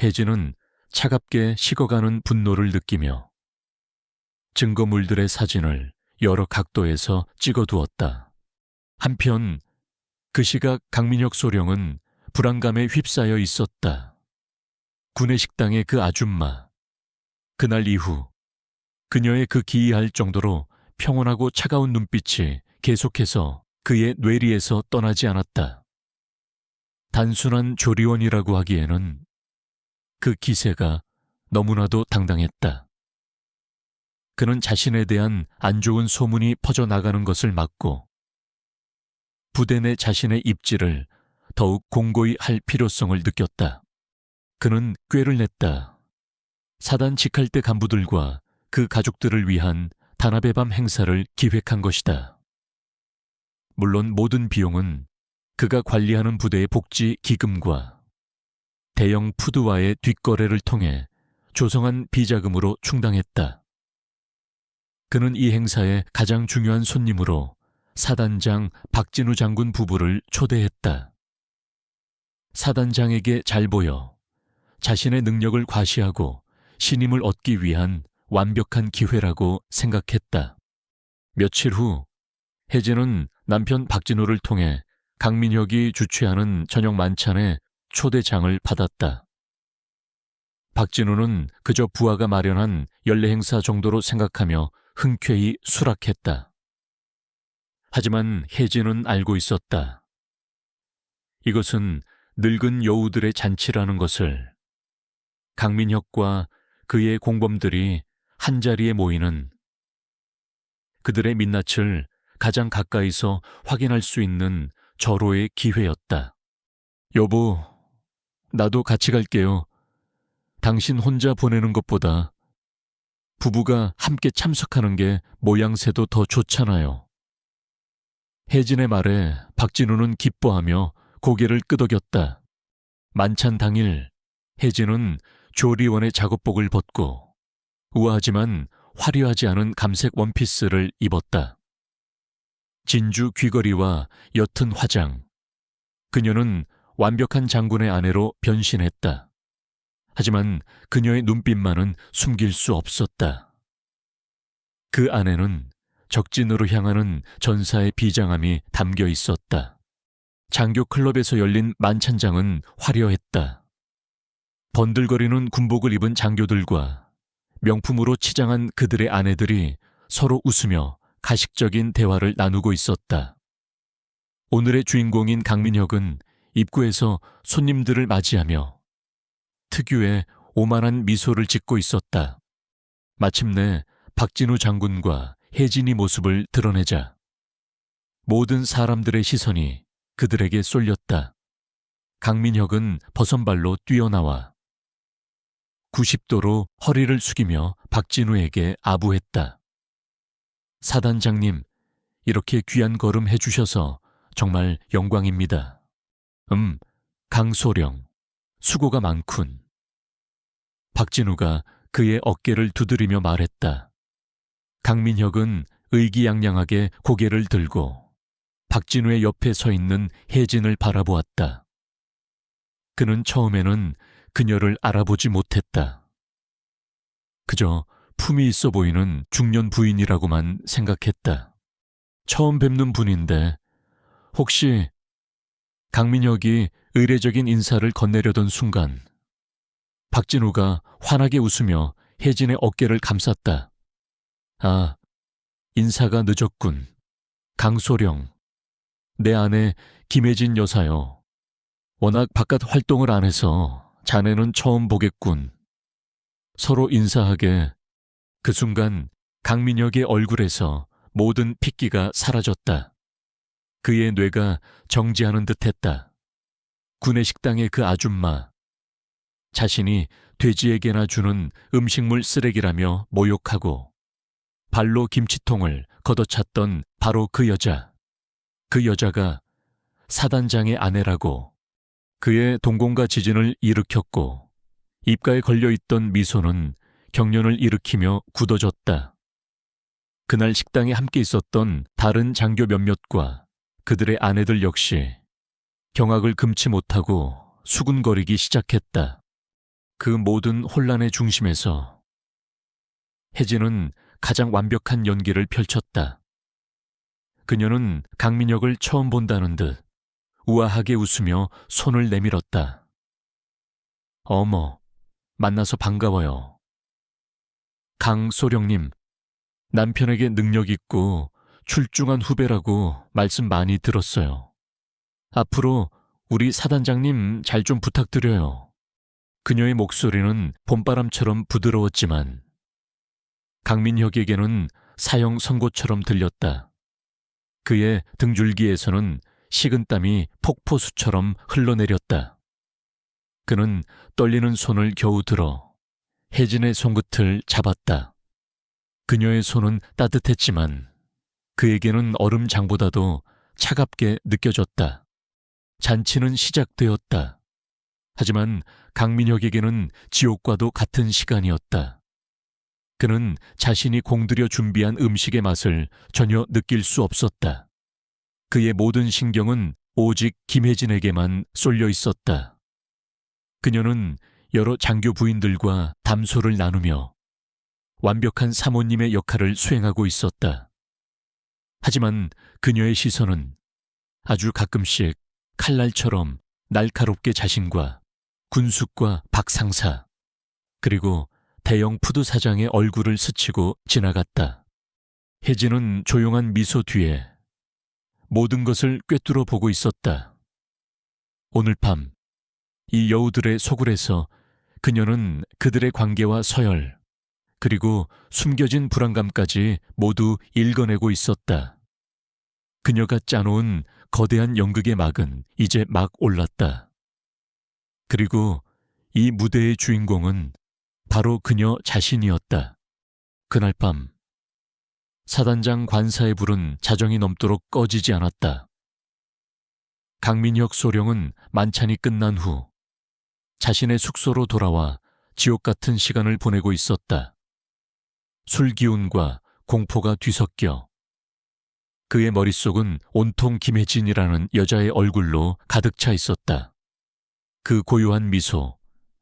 혜진은 차갑게 식어가는 분노를 느끼며 증거물들의 사진을 여러 각도에서 찍어두었다. 한편 그 시각 강민혁 소령은 불안감에 휩싸여 있었다. 구내식당의 그 아줌마. 그날 이후 그녀의 그 기이할 정도로 평온하고 차가운 눈빛이 계속해서 그의 뇌리에서 떠나지 않았다. 단순한 조리원이라고 하기에는 그 기세가 너무나도 당당했다. 그는 자신에 대한 안 좋은 소문이 퍼져나가는 것을 막고 부대 내 자신의 입지를 더욱 공고히 할 필요성을 느꼈다. 그는 꾀를 냈다. 사단 직할대 간부들과 그 가족들을 위한 단합의 밤 행사를 기획한 것이다. 물론 모든 비용은 그가 관리하는 부대의 복지 기금과 대형 푸드와의 뒷거래를 통해 조성한 비자금으로 충당했다. 그는 이 행사의 가장 중요한 손님으로 사단장 박진우 장군 부부를 초대했다. 사단장에게 잘 보여 자신의 능력을 과시하고 신임을 얻기 위한 완벽한 기회라고 생각했다. 며칠 후 혜진은 남편 박진우를 통해 강민혁이 주최하는 저녁 만찬에 초대장을 받았다. 박진우는 그저 부하가 마련한 연례 행사 정도로 생각하며 흔쾌히 수락했다. 하지만 혜진은 알고 있었다. 이것은 늙은 여우들의 잔치라는 것을. 강민혁과 그의 공범들이 한자리에 모이는, 그들의 민낯을 가장 가까이서 확인할 수 있는 절호의 기회였다. 여보, 나도 같이 갈게요. 당신 혼자 보내는 것보다 부부가 함께 참석하는 게 모양새도 더 좋잖아요. 혜진의 말에 박진우는 기뻐하며 고개를 끄덕였다. 만찬 당일 혜진은 조리원의 작업복을 벗고 우아하지만 화려하지 않은 감색 원피스를 입었다. 진주 귀걸이와 옅은 화장. 그녀는 완벽한 장군의 아내로 변신했다. 하지만 그녀의 눈빛만은 숨길 수 없었다. 그 안에는 적진으로 향하는 전사의 비장함이 담겨 있었다. 장교 클럽에서 열린 만찬장은 화려했다. 번들거리는 군복을 입은 장교들과 명품으로 치장한 그들의 아내들이 서로 웃으며 가식적인 대화를 나누고 있었다. 오늘의 주인공인 강민혁은 입구에서 손님들을 맞이하며 특유의 오만한 미소를 짓고 있었다. 마침내 박진우 장군과 혜진이 모습을 드러내자 모든 사람들의 시선이 그들에게 쏠렸다. 강민혁은 버선발로 뛰어나와 90도로 허리를 숙이며 박진우에게 아부했다. 사단장님, 이렇게 귀한 걸음 해주셔서 정말 영광입니다. 강소령, 수고가 많군. 박진우가 그의 어깨를 두드리며 말했다. 강민혁은 의기양양하게 고개를 들고 박진우의 옆에 서 있는 혜진을 바라보았다. 그는 처음에는 그녀를 알아보지 못했다. 그저 품이 있어 보이는 중년 부인이라고만 생각했다. 처음 뵙는 분인데 혹시... 강민혁이 의례적인 인사를 건네려던 순간 박진우가 환하게 웃으며 혜진의 어깨를 감쌌다. 아, 인사가 늦었군. 강소령, 내 아내 김혜진 여사요. 워낙 바깥 활동을 안 해서 자네는 처음 보겠군. 서로 인사하게. 그 순간 강민혁의 얼굴에서 모든 핏기가 사라졌다. 그의 뇌가 정지하는 듯했다. 구내식당의 그 아줌마, 자신이 돼지에게나 주는 음식물 쓰레기라며 모욕하고 발로 김치통을 걷어찼던 바로 그 여자. 그 여자가 사단장의 아내라고. 그의 동공과 지진을 일으켰고 입가에 걸려있던 미소는 경련을 일으키며 굳어졌다. 그날 식당에 함께 있었던 다른 장교 몇몇과 그들의 아내들 역시 경악을 금치 못하고 수군거리기 시작했다. 그 모든 혼란의 중심에서 혜진은 가장 완벽한 연기를 펼쳤다. 그녀는 강민혁을 처음 본다는 듯 우아하게 웃으며 손을 내밀었다. 어머, 만나서 반가워요. 강소령님, 남편에게 능력 있고 출중한 후배라고 말씀 많이 들었어요. 앞으로 우리 사단장님 잘 좀 부탁드려요. 그녀의 목소리는 봄바람처럼 부드러웠지만 강민혁에게는 사형 선고처럼 들렸다. 그의 등줄기에서는 식은땀이 폭포수처럼 흘러내렸다. 그는 떨리는 손을 겨우 들어 혜진의 손끝을 잡았다. 그녀의 손은 따뜻했지만 그에게는 얼음장보다도 차갑게 느껴졌다. 잔치는 시작되었다. 하지만 강민혁에게는 지옥과도 같은 시간이었다. 그는 자신이 공들여 준비한 음식의 맛을 전혀 느낄 수 없었다. 그의 모든 신경은 오직 김혜진에게만 쏠려 있었다. 그녀는 여러 장교 부인들과 담소를 나누며 완벽한 사모님의 역할을 수행하고 있었다. 하지만 그녀의 시선은 아주 가끔씩 칼날처럼 날카롭게 자신과 군숙과 박상사, 그리고 대형 푸드 사장의 얼굴을 스치고 지나갔다. 혜진은 조용한 미소 뒤에 모든 것을 꿰뚫어 보고 있었다. 오늘 밤 이 여우들의 소굴에서 그녀는 그들의 관계와 서열, 그리고 숨겨진 불안감까지 모두 읽어내고 있었다. 그녀가 짜놓은 거대한 연극의 막은 이제 막 올랐다. 그리고 이 무대의 주인공은 바로 그녀 자신이었다. 그날 밤 사단장 관사의 불은 자정이 넘도록 꺼지지 않았다. 강민혁 소령은 만찬이 끝난 후 자신의 숙소로 돌아와 지옥 같은 시간을 보내고 있었다. 술 기운과 공포가 뒤섞여 그의 머릿속은 온통 김혜진이라는 여자의 얼굴로 가득 차 있었다. 그 고요한 미소,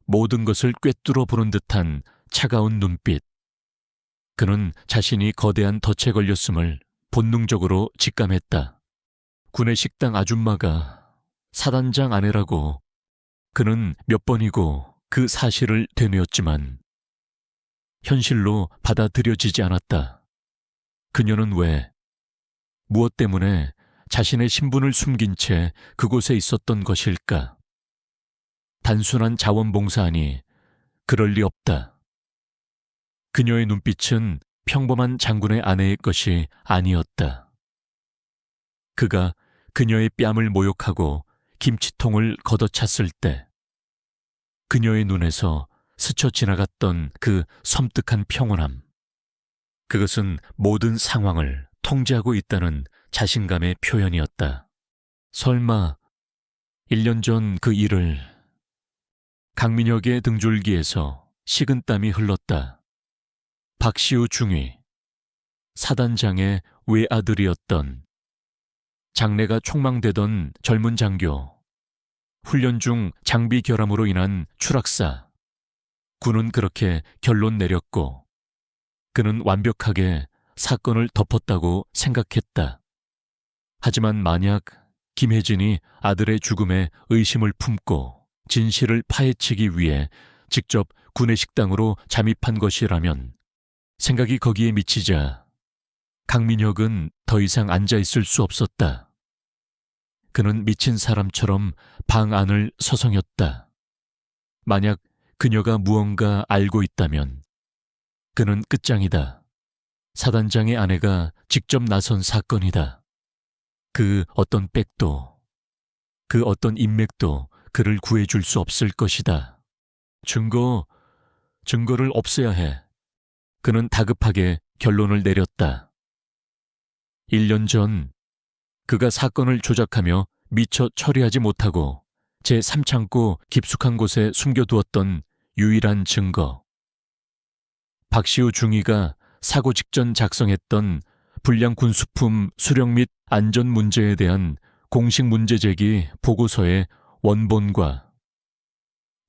모든 것을 꿰뚫어 보는 듯한 차가운 눈빛. 그는 자신이 거대한 덫에 걸렸음을 본능적으로 직감했다. 군의 식당 아줌마가 사단장 아내라고 그는 몇 번이고 그 사실을 되뇌었지만 현실로 받아들여지지 않았다. 그녀는 왜, 무엇 때문에 자신의 신분을 숨긴 채 그곳에 있었던 것일까? 단순한 자원봉사하니 그럴 리 없다. 그녀의 눈빛은 평범한 장군의 아내의 것이 아니었다. 그가 그녀의 뺨을 모욕하고 김치통을 걷어찼을 때 그녀의 눈에서 스쳐 지나갔던 그 섬뜩한 평온함. 그것은 모든 상황을 통제하고 있다는 자신감의 표현이었다. 설마 1년 전 그 일을... 강민혁의 등줄기에서 식은땀이 흘렀다. 박시우 중위, 사단장의 외아들이었던, 장래가 촉망되던 젊은 장교, 훈련 중 장비 결함으로 인한 추락사. 군은 그렇게 결론 내렸고 그는 완벽하게 사건을 덮었다고 생각했다. 하지만 만약 김혜진이 아들의 죽음에 의심을 품고 진실을 파헤치기 위해 직접 군의 식당으로 잠입한 것이라면 생각이 거기에 미치자 강민혁은 더 이상 앉아있을 수 없었다. 그는 미친 사람처럼 방 안을 서성였다. 만약 그녀가 무언가 알고 있다면 그는 끝장이다. 사단장의 아내가 직접 나선 사건이다. 그 어떤 백도, 그 어떤 인맥도 그를 구해줄 수 없을 것이다. 증거를 없애야 해. 그는 다급하게 결론을 내렸다. 1년 전 그가 사건을 조작하며 미처 처리하지 못하고 제3창고 깊숙한 곳에 숨겨두었던 유일한 증거. 박시우 중위가 사고 직전 작성했던 불량 군수품 수령 및 안전 문제에 대한 공식 문제제기 보고서의 원본과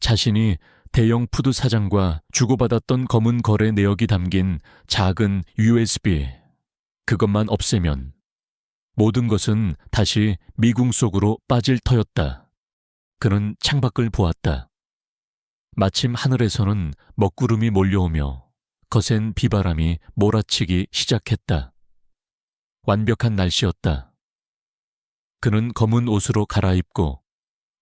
자신이 대형 푸드 사장과 주고받았던 검은 거래 내역이 담긴 작은 USB, 그것만 없애면 모든 것은 다시 미궁 속으로 빠질 터였다. 그는 창밖을 보았다. 마침 하늘에서는 먹구름이 몰려오며 거센 비바람이 몰아치기 시작했다. 완벽한 날씨였다. 그는 검은 옷으로 갈아입고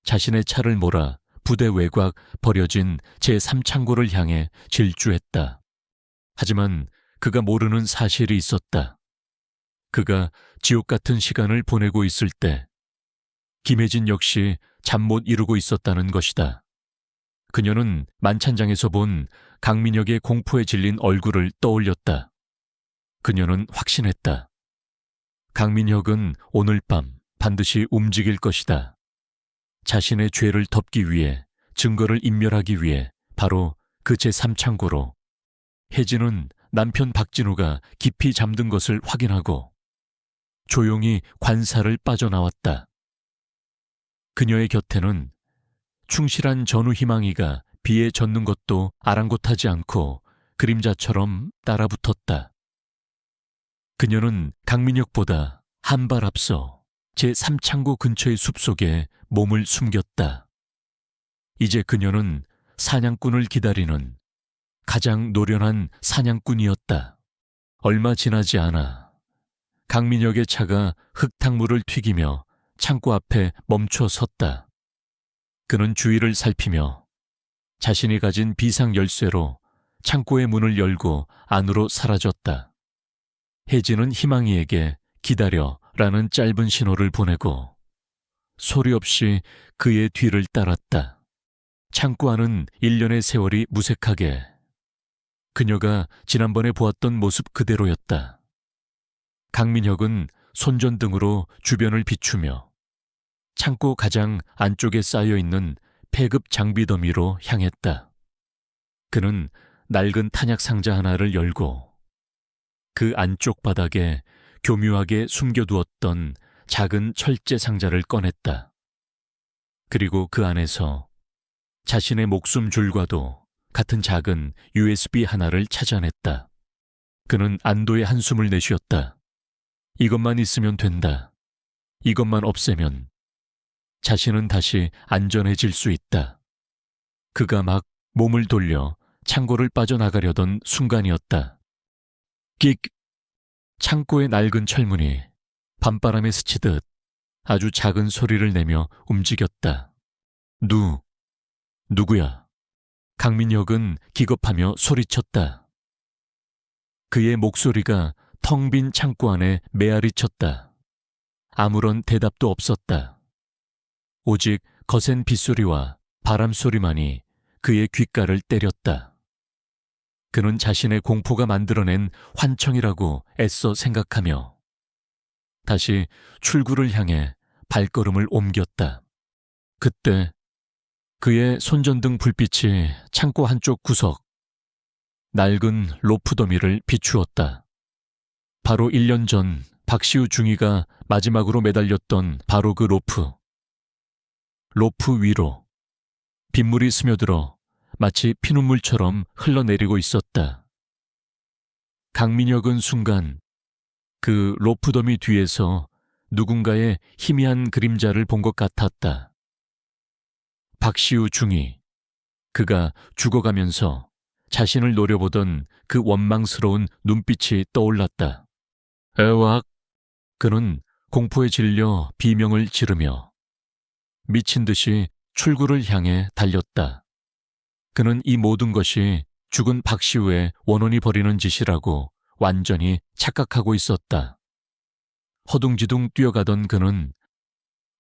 자신의 차를 몰아 부대 외곽 버려진 제3창고를 향해 질주했다. 하지만 그가 모르는 사실이 있었다. 그가 지옥 같은 시간을 보내고 있을 때 김혜진 역시 잠 못 이루고 있었다는 것이다. 그녀는 만찬장에서 본 강민혁의 공포에 질린 얼굴을 떠올렸다. 그녀는 확신했다. 강민혁은 오늘 밤 반드시 움직일 것이다. 자신의 죄를 덮기 위해, 증거를 인멸하기 위해 바로 그 제3창고로 혜진은 남편 박진우가 깊이 잠든 것을 확인하고 조용히 관사를 빠져나왔다. 그녀의 곁에는 충실한 전우희망이가 비에 젖는 것도 아랑곳하지 않고 그림자처럼 따라붙었다. 그녀는 강민혁보다 한 발 앞서 제3창고 근처의 숲속에 몸을 숨겼다. 이제 그녀는 사냥꾼을 기다리는 가장 노련한 사냥꾼이었다. 얼마 지나지 않아 강민혁의 차가 흙탕물을 튀기며 창고 앞에 멈춰 섰다. 그는 주위를 살피며 자신이 가진 비상 열쇠로 창고의 문을 열고 안으로 사라졌다. 혜진은 희망이에게 기다려라는 짧은 신호를 보내고 소리 없이 그의 뒤를 따랐다. 창고 안은 1년의 세월이 무색하게 그녀가 지난번에 보았던 모습 그대로였다. 강민혁은 손전등으로 주변을 비추며 창고 가장 안쪽에 쌓여있는 폐급 장비 더미로 향했다. 그는 낡은 탄약 상자 하나를 열고 그 안쪽 바닥에 교묘하게 숨겨두었던 작은 철제 상자를 꺼냈다. 그리고 그 안에서 자신의 목숨 줄과도 같은 작은 USB 하나를 찾아냈다. 그는 안도의 한숨을 내쉬었다. 이것만 있으면 된다. 이것만 없애면 자신은 다시 안전해질 수 있다. 그가 막 몸을 돌려 창고를 빠져나가려던 순간이었다. 끽! 창고의 낡은 철문이 밤바람에 스치듯 아주 작은 소리를 내며 움직였다. 누구야? 강민혁은 기겁하며 소리쳤다. 그의 목소리가 텅 빈 창고 안에 메아리쳤다. 아무런 대답도 없었다. 오직 거센 빗소리와 바람소리만이 그의 귓가를 때렸다. 그는 자신의 공포가 만들어낸 환청이라고 애써 생각하며 다시 출구를 향해 발걸음을 옮겼다. 그때 그의 손전등 불빛이 창고 한쪽 구석, 낡은 로프 더미를 비추었다. 바로 1년 전 박시우 중위가 마지막으로 매달렸던 바로 그 로프. 로프 위로 빗물이 스며들어 마치 피눈물처럼 흘러내리고 있었다. 강민혁은 순간 그 로프 더미 뒤에서 누군가의 희미한 그림자를 본 것 같았다. 박시우 중위, 그가 죽어가면서 자신을 노려보던 그 원망스러운 눈빛이 떠올랐다. 에왁! 그는 공포에 질려 비명을 지르며 미친 듯이 출구를 향해 달렸다. 그는 이 모든 것이 죽은 박시우의 원혼이 벌이는 짓이라고 완전히 착각하고 있었다. 허둥지둥 뛰어가던 그는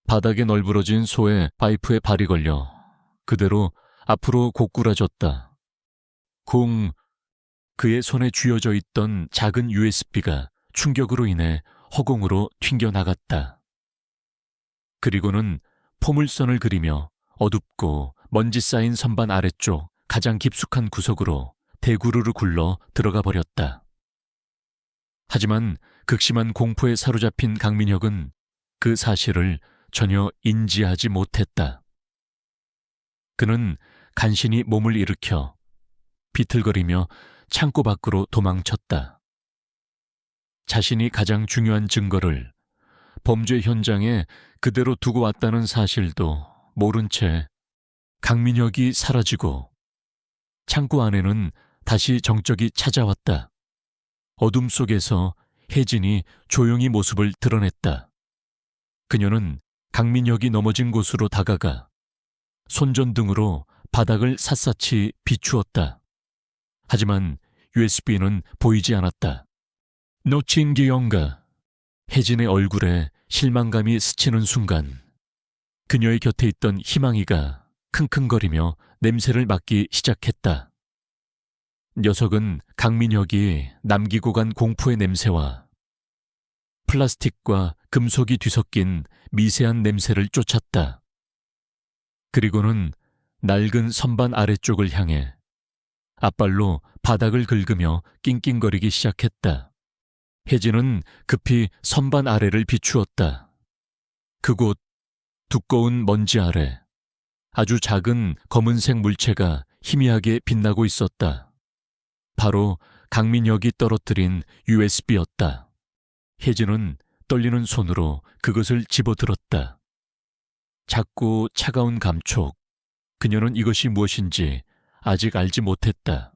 바닥에 널브러진 소의 파이프에 발이 걸려 그대로 앞으로 고꾸라졌다. 그의 손에 쥐어져 있던 작은 USB가 충격으로 인해 허공으로 튕겨나갔다. 그리고는 포물선을 그리며 어둡고 먼지 쌓인 선반 아래쪽 가장 깊숙한 구석으로 대구르르 굴러 들어가 버렸다. 하지만 극심한 공포에 사로잡힌 강민혁은 그 사실을 전혀 인지하지 못했다. 그는 간신히 몸을 일으켜 비틀거리며 창고 밖으로 도망쳤다. 자신이 가장 중요한 증거를 범죄 현장에 그대로 두고 왔다는 사실도 모른 채 강민혁이 사라지고 창고 안에는 다시 정적이 찾아왔다. 어둠 속에서 혜진이 조용히 모습을 드러냈다. 그녀는 강민혁이 넘어진 곳으로 다가가 손전등으로 바닥을 샅샅이 비추었다. 하지만 USB는 보이지 않았다. 놓친 기영가. 혜진의 얼굴에 실망감이 스치는 순간 그녀의 곁에 있던 희망이가 킁킁거리며 냄새를 맡기 시작했다. 녀석은 강민혁이 남기고 간 공포의 냄새와 플라스틱과 금속이 뒤섞인 미세한 냄새를 쫓았다. 그리고는 낡은 선반 아래쪽을 향해 앞발로 바닥을 긁으며 낑낑거리기 시작했다. 혜진은 급히 선반 아래를 비추었다. 그곳 두꺼운 먼지 아래 아주 작은 검은색 물체가 희미하게 빛나고 있었다. 바로 강민혁이 떨어뜨린 USB였다. 혜진은 떨리는 손으로 그것을 집어들었다. 작고 차가운 감촉. 그녀는 이것이 무엇인지 아직 알지 못했다.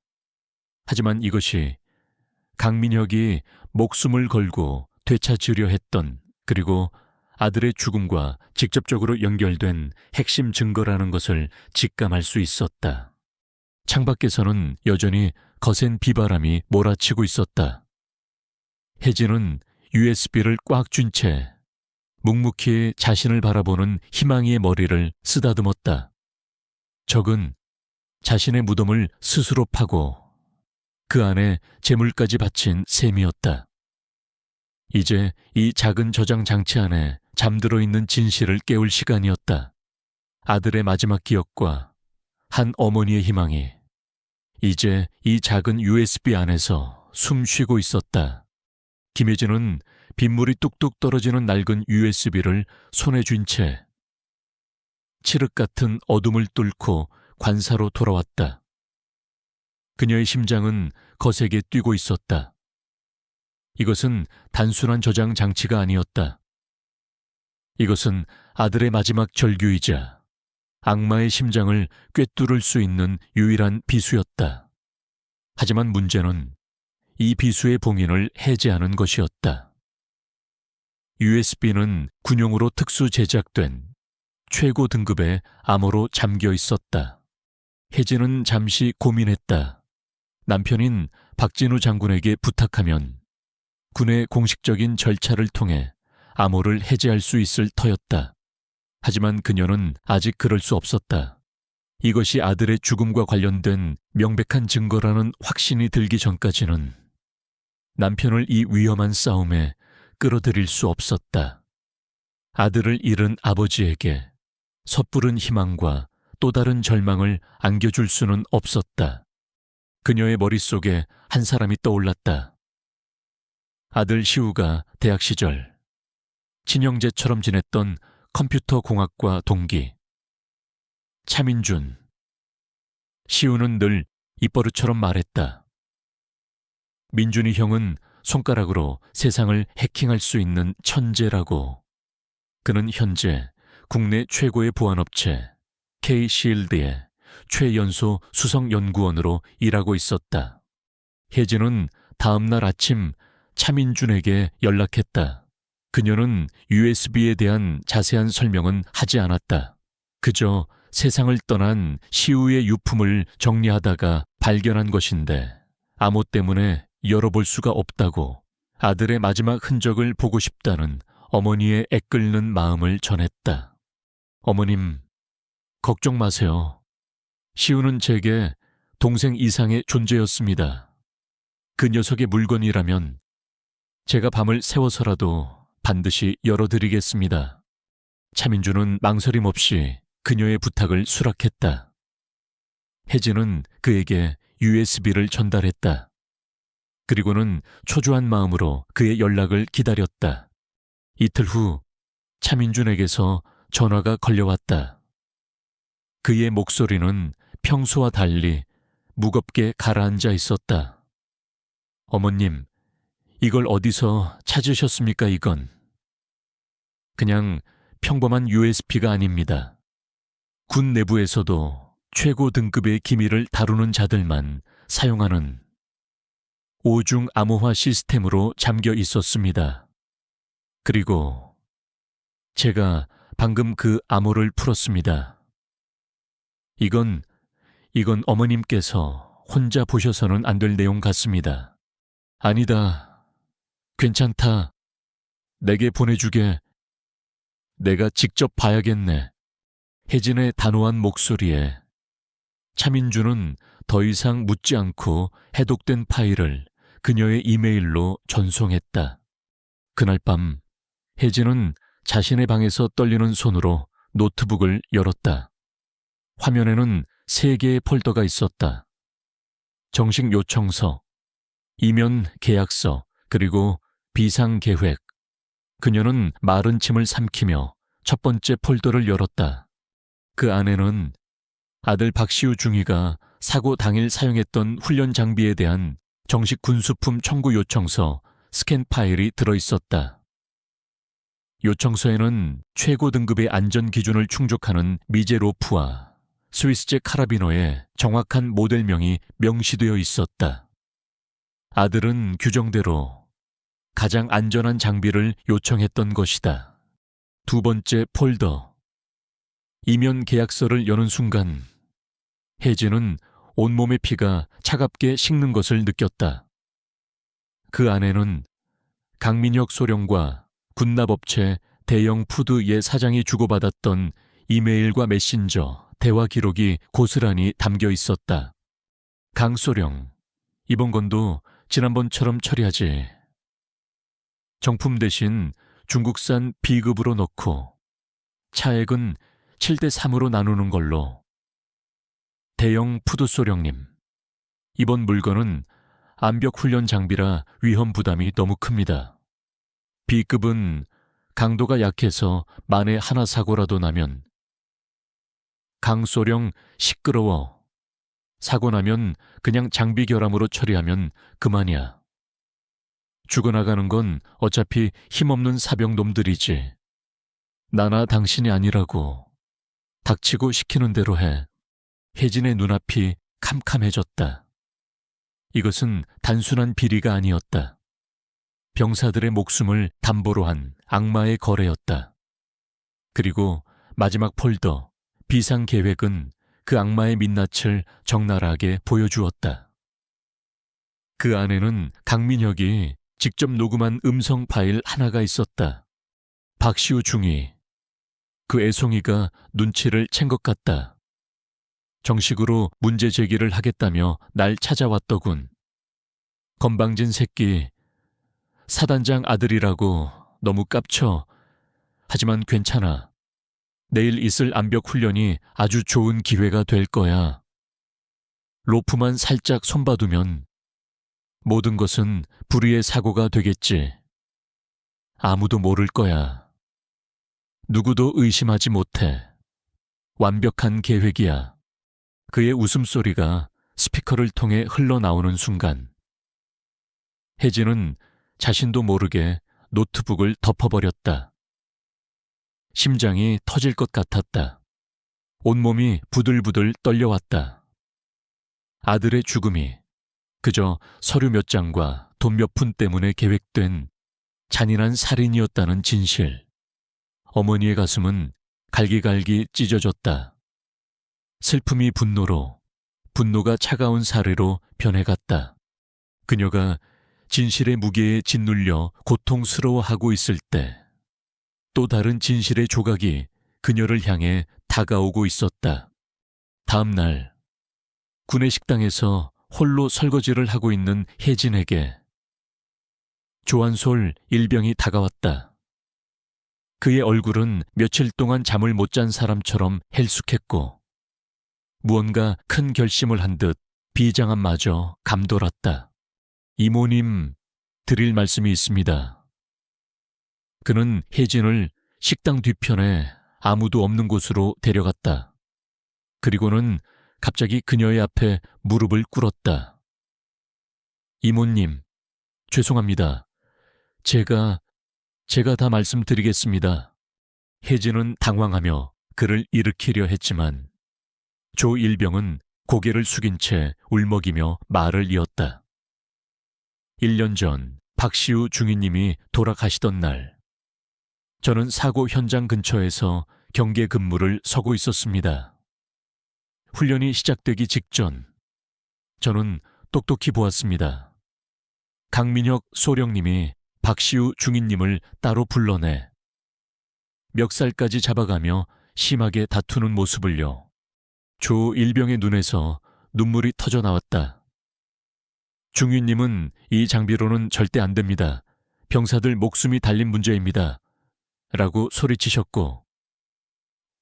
하지만 이것이 강민혁이 목숨을 걸고 되찾으려 했던, 그리고 아들의 죽음과 직접적으로 연결된 핵심 증거라는 것을 직감할 수 있었다. 창밖에서는 여전히 거센 비바람이 몰아치고 있었다. 혜진은 USB를 꽉 쥔 채 묵묵히 자신을 바라보는 희망이의 머리를 쓰다듬었다. 적은 자신의 무덤을 스스로 파고 그 안에 재물까지 바친 셈이었다. 이제 이 작은 저장 장치 안에 잠들어 있는 진실을 깨울 시간이었다. 아들의 마지막 기억과 한 어머니의 희망이 이제 이 작은 USB 안에서 숨 쉬고 있었다. 김혜진은 빗물이 뚝뚝 떨어지는 낡은 USB를 손에 쥔 채 칠흑 같은 어둠을 뚫고 관사로 돌아왔다. 그녀의 심장은 거세게 뛰고 있었다. 이것은 단순한 저장 장치가 아니었다. 이것은 아들의 마지막 절규이자 악마의 심장을 꿰뚫을 수 있는 유일한 비수였다. 하지만 문제는 이 비수의 봉인을 해제하는 것이었다. USB는 군용으로 특수 제작된 최고 등급의 암호로 잠겨 있었다. 혜진은 잠시 고민했다. 남편인 박진우 장군에게 부탁하면 군의 공식적인 절차를 통해 암호를 해제할 수 있을 터였다. 하지만 그녀는 아직 그럴 수 없었다. 이것이 아들의 죽음과 관련된 명백한 증거라는 확신이 들기 전까지는 남편을 이 위험한 싸움에 끌어들일 수 없었다. 아들을 잃은 아버지에게 섣부른 희망과 또 다른 절망을 안겨줄 수는 없었다. 그녀의 머릿속에 한 사람이 떠올랐다. 아들 시우가 대학 시절 친형제처럼 지냈던 컴퓨터 공학과 동기 차민준. 시우는 늘 입버릇처럼 말했다. 민준이 형은 손가락으로 세상을 해킹할 수 있는 천재라고. 그는 현재 국내 최고의 보안업체 K-실드의 최연소 수석연구원으로 일하고 있었다. 혜진은 다음 날 아침 차민준에게 연락했다. 그녀는 USB에 대한 자세한 설명은 하지 않았다. 그저 세상을 떠난 시우의 유품을 정리하다가 발견한 것인데 암호 때문에 열어볼 수가 없다고, 아들의 마지막 흔적을 보고 싶다는 어머니의 애끓는 마음을 전했다. 어머님, 걱정 마세요. 시우는 제게 동생 이상의 존재였습니다. 그 녀석의 물건이라면 제가 밤을 새워서라도 반드시 열어드리겠습니다. 차민주는 망설임 없이 그녀의 부탁을 수락했다. 혜진은 그에게 USB를 전달했다. 그리고는 초조한 마음으로 그의 연락을 기다렸다. 이틀 후 차민준에게서 전화가 걸려왔다. 그의 목소리는 평소와 달리 무겁게 가라앉아 있었다. 어머님, 이걸 어디서 찾으셨습니까, 이건? 그냥 평범한 USB가 아닙니다. 군 내부에서도 최고 등급의 기밀을 다루는 자들만 사용하는 5중 암호화 시스템으로 잠겨 있었습니다. 그리고 제가 방금 그 암호를 풀었습니다. 이건 어머님께서 혼자 보셔서는 안 될 내용 같습니다. 아니다. 괜찮다. 내게 보내주게. 내가 직접 봐야겠네. 혜진의 단호한 목소리에 차민주는 더 이상 묻지 않고 해독된 파일을 그녀의 이메일로 전송했다. 그날 밤 혜진은 자신의 방에서 떨리는 손으로 노트북을 열었다. 화면에는 3개의 폴더가 있었다. 정식 요청서, 이면 계약서, 그리고 비상계획. 그녀는 마른 침을 삼키며 첫 번째 폴더를 열었다. 그 안에는 아들 박시우 중위가 사고 당일 사용했던 훈련 장비에 대한 정식 군수품 청구 요청서 스캔 파일이 들어있었다. 요청서에는 최고 등급의 안전 기준을 충족하는 미제 로프와 스위스제 카라비너의 정확한 모델명이 명시되어 있었다. 아들은 규정대로 가장 안전한 장비를 요청했던 것이다. 두 번째 폴더. 이면 계약서를 여는 순간 혜진은 온몸의 피가 차갑게 식는 것을 느꼈다. 그 안에는 강민혁 소령과 군납업체 대영 푸드의 사장이 주고받았던 이메일과 메신저, 대화 기록이 고스란히 담겨 있었다. 강소령, 이번 건도 지난번처럼 처리하지. 정품 대신 중국산 B급으로 넣고 차액은 7대3으로 나누는 걸로. 대영 푸드소령님, 이번 물건은 암벽훈련 장비라 위험 부담이 너무 큽니다. B급은 강도가 약해서 만에 하나 사고라도 나면. 강소령, 시끄러워. 사고 나면 그냥 장비 결함으로 처리하면 그만이야. 죽어나가는 건 어차피 힘없는 사병놈들이지. 나나 당신이 아니라고. 닥치고 시키는 대로 해. 혜진의 눈앞이 캄캄해졌다. 이것은 단순한 비리가 아니었다. 병사들의 목숨을 담보로 한 악마의 거래였다. 그리고 마지막 폴더, 비상계획은 그 악마의 민낯을 적나라하게 보여주었다. 그 안에는 강민혁이 직접 녹음한 음성 파일 하나가 있었다. 박시우 중위. 그 애송이가 눈치를 챈 것 같다. 정식으로 문제 제기를 하겠다며 날 찾아왔더군. 건방진 새끼. 사단장 아들이라고 너무 깝쳐. 하지만 괜찮아. 내일 있을 암벽 훈련이 아주 좋은 기회가 될 거야. 로프만 살짝 손봐두면 모든 것은 불의의 사고가 되겠지. 아무도 모를 거야. 누구도 의심하지 못해. 완벽한 계획이야. 그의 웃음소리가 스피커를 통해 흘러나오는 순간 혜진은 자신도 모르게 노트북을 덮어버렸다. 심장이 터질 것 같았다. 온몸이 부들부들 떨려왔다. 아들의 죽음이 그저 서류 몇 장과 돈 몇 푼 때문에 계획된 잔인한 살인이었다는 진실. 어머니의 가슴은 갈기갈기 찢어졌다. 슬픔이 분노로, 분노가 차가운 사례로 변해갔다. 그녀가 진실의 무게에 짓눌려 고통스러워하고 있을 때 또 다른 진실의 조각이 그녀를 향해 다가오고 있었다. 다음 날 구내식당에서 홀로 설거지를 하고 있는 혜진에게 조한솔 일병이 다가왔다. 그의 얼굴은 며칠 동안 잠을 못 잔 사람처럼 헬쑥했고 무언가 큰 결심을 한 듯 비장함마저 감돌았다. 이모님, 드릴 말씀이 있습니다. 그는 혜진을 식당 뒤편에 아무도 없는 곳으로 데려갔다. 그리고는 갑자기 그녀의 앞에 무릎을 꿇었다. 이모님, 죄송합니다. 제가 다 말씀드리겠습니다. 혜진은 당황하며 그를 일으키려 했지만 조 일병은 고개를 숙인 채 울먹이며 말을 이었다. 1년 전 박시우 중위님이 돌아가시던 날 저는 사고 현장 근처에서 경계 근무를 서고 있었습니다. 훈련이 시작되기 직전 저는 똑똑히 보았습니다. 강민혁 소령님이 박시우 중위님을 따로 불러내 멱살까지 잡아가며 심하게 다투는 모습을요. 조 일병의 눈에서 눈물이 터져 나왔다. 중위님은 이 장비로는 절대 안 됩니다. 병사들 목숨이 달린 문제입니다. 라고 소리치셨고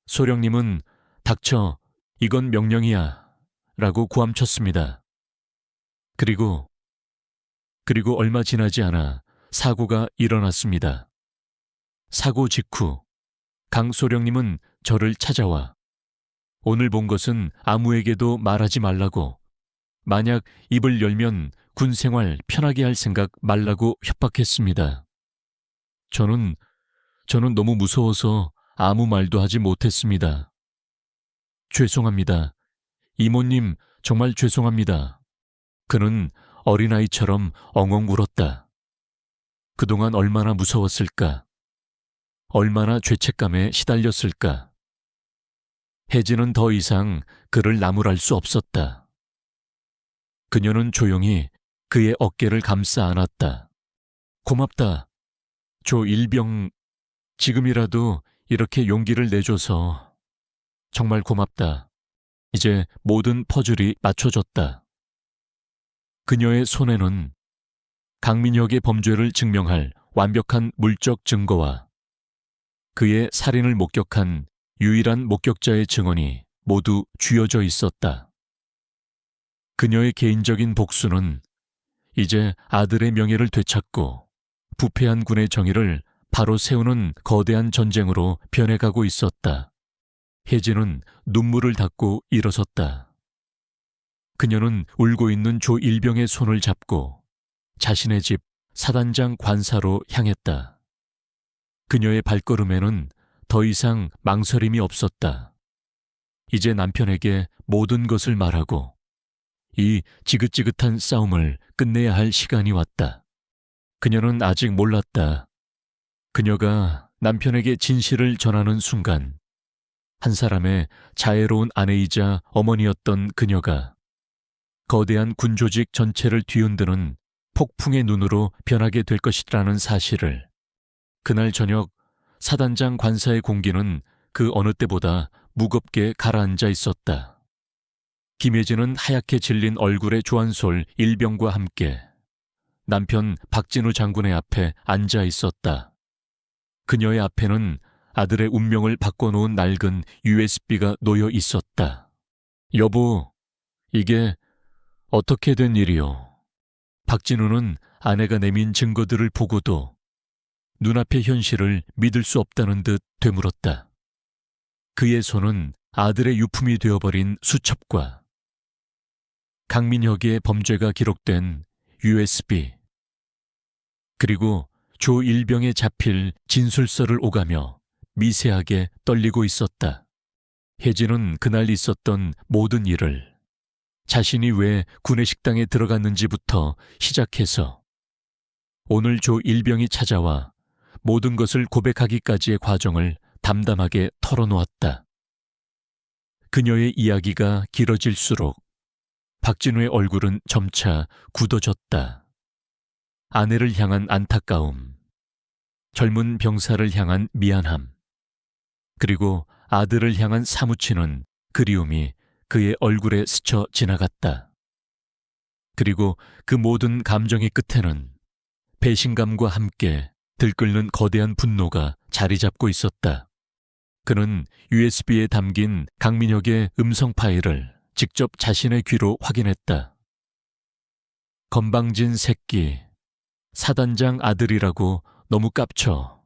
소령님은 닥쳐, 이건 명령이야. 라고 고함쳤습니다. 그리고 얼마 지나지 않아 사고가 일어났습니다. 사고 직후 강 소령님은 저를 찾아와 오늘 본 것은 아무에게도 말하지 말라고, 만약 입을 열면 군 생활 편하게 할 생각 말라고 협박했습니다. 저는 너무 무서워서 아무 말도 하지 못했습니다. 죄송합니다. 이모님, 정말 죄송합니다. 그는 어린아이처럼 엉엉 울었다. 그동안 얼마나 무서웠을까? 얼마나 죄책감에 시달렸을까? 혜진은 더 이상 그를 나무랄 수 없었다. 그녀는 조용히 그의 어깨를 감싸 안았다. 고맙다. 조일병, 지금이라도 이렇게 용기를 내줘서 정말 고맙다. 이제 모든 퍼즐이 맞춰졌다. 그녀의 손에는 강민혁의 범죄를 증명할 완벽한 물적 증거와 그의 살인을 목격한 유일한 목격자의 증언이 모두 쥐어져 있었다. 그녀의 개인적인 복수는 이제 아들의 명예를 되찾고 부패한 군의 정의를 바로 세우는 거대한 전쟁으로 변해가고 있었다. 혜진은 눈물을 닦고 일어섰다. 그녀는 울고 있는 조일병의 손을 잡고 자신의 집 사단장 관사로 향했다. 그녀의 발걸음에는 더 이상 망설임이 없었다. 이제 남편에게 모든 것을 말하고 이 지긋지긋한 싸움을 끝내야 할 시간이 왔다. 그녀는 아직 몰랐다. 그녀가 남편에게 진실을 전하는 순간 한 사람의 자애로운 아내이자 어머니였던 그녀가 거대한 군조직 전체를 뒤흔드는 폭풍의 눈으로 변하게 될 것이라는 사실을. 그날 저녁 사단장 관사의 공기는 그 어느 때보다 무겁게 가라앉아 있었다. 김혜진은 하얗게 질린 얼굴의 조한솔 일병과 함께 남편 박진우 장군의 앞에 앉아 있었다. 그녀의 앞에는 아들의 운명을 바꿔놓은 낡은 USB가 놓여 있었다. 여보, 이게 어떻게 된 일이요? 박진우는 아내가 내민 증거들을 보고도 눈앞의 현실을 믿을 수 없다는 듯 되물었다. 그의 손은 아들의 유품이 되어버린 수첩과 강민혁의 범죄가 기록된 USB, 그리고 조일병에 잡힐 진술서를 오가며 미세하게 떨리고 있었다. 혜진은 그날 있었던 모든 일을 자신이 왜 구내식당에 들어갔는지부터 시작해서 오늘 조일병이 찾아와 모든 것을 고백하기까지의 과정을 담담하게 털어놓았다. 그녀의 이야기가 길어질수록 박진우의 얼굴은 점차 굳어졌다. 아내를 향한 안타까움, 젊은 병사를 향한 미안함, 그리고 아들을 향한 사무치는 그리움이 그의 얼굴에 스쳐 지나갔다. 그리고 그 모든 감정의 끝에는 배신감과 함께 들끓는 거대한 분노가 자리 잡고 있었다. 그는 USB에 담긴 강민혁의 음성 파일을 직접 자신의 귀로 확인했다. 건방진 새끼, 사단장 아들이라고 너무 깝쳐.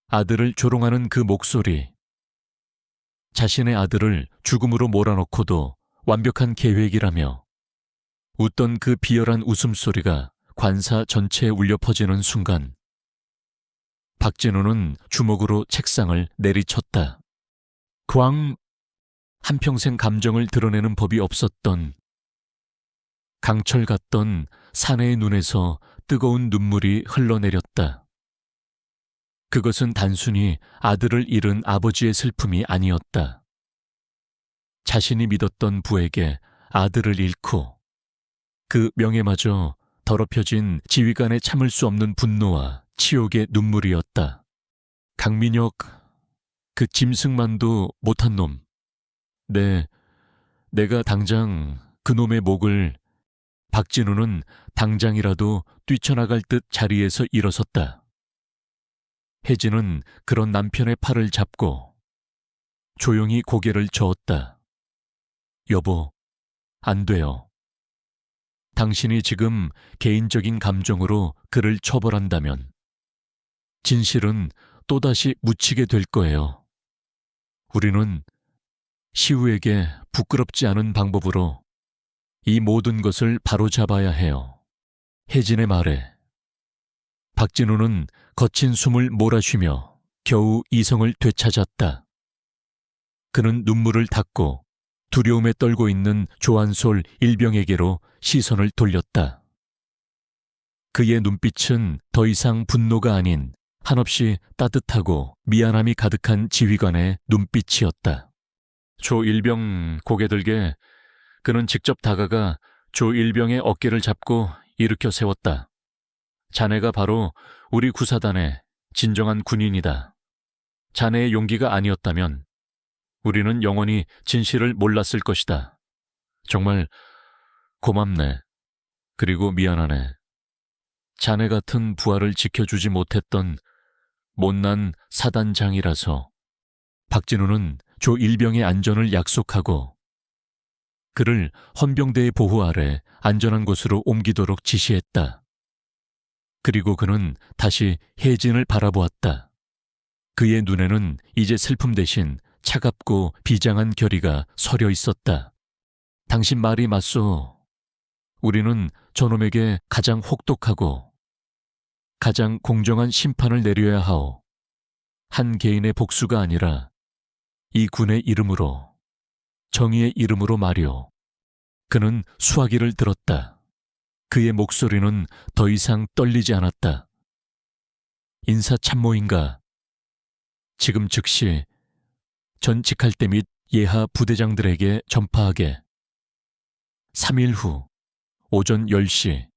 아들을 조롱하는 그 목소리. 자신의 아들을 죽음으로 몰아넣고도 완벽한 계획이라며 웃던 그 비열한 웃음소리가 관사 전체에 울려 퍼지는 순간 박진우는 주먹으로 책상을 내리쳤다. 한평생 감정을 드러내는 법이 없었던 강철 같던 사내의 눈에서 뜨거운 눈물이 흘러내렸다. 그것은 단순히 아들을 잃은 아버지의 슬픔이 아니었다. 자신이 믿었던 부에게 아들을 잃고 그 명예마저 더럽혀진 지휘관의 참을 수 없는 분노와 치욕의 눈물이었다. 강민혁, 그 짐승만도 못한 놈. 내가 당장 그놈의 목을. 박진우는 당장이라도 뛰쳐나갈 듯 자리에서 일어섰다. 혜진은 그런 남편의 팔을 잡고 조용히 고개를 저었다. 여보, 안 돼요. 당신이 지금 개인적인 감정으로 그를 처벌한다면 진실은 또다시 묻히게 될 거예요. 우리는 시우에게 부끄럽지 않은 방법으로 이 모든 것을 바로잡아야 해요. 혜진의 말에 박진우는 거친 숨을 몰아쉬며 겨우 이성을 되찾았다. 그는 눈물을 닦고 두려움에 떨고 있는 조한솔 일병에게로 시선을 돌렸다. 그의 눈빛은 더 이상 분노가 아닌 한없이 따뜻하고 미안함이 가득한 지휘관의 눈빛이었다. 조일병 고개 들게 그는 직접 다가가 조일병의 어깨를 잡고 일으켜 세웠다. 자네가 바로 우리 구사단의 진정한 군인이다. 자네의 용기가 아니었다면 우리는 영원히 진실을 몰랐을 것이다. 정말 고맙네. 그리고 미안하네. 자네 같은 부하를 지켜주지 못했던 못난 사단장이라서. 박진우는 조일병의 안전을 약속하고 그를 헌병대의 보호 아래 안전한 곳으로 옮기도록 지시했다. 그리고 그는 다시 혜진을 바라보았다. 그의 눈에는 이제 슬픔 대신 차갑고 비장한 결의가 서려 있었다. 당신 말이 맞소. 우리는 저놈에게 가장 혹독하고 가장 공정한 심판을 내려야 하오. 한 개인의 복수가 아니라 이 군의 이름으로, 정의의 이름으로 말이오. 그는 수화기를 들었다. 그의 목소리는 더 이상 떨리지 않았다. 인사참모인가? 지금 즉시 전 직할대 및 예하 부대장들에게 전파하게. 3일 후 오전 10시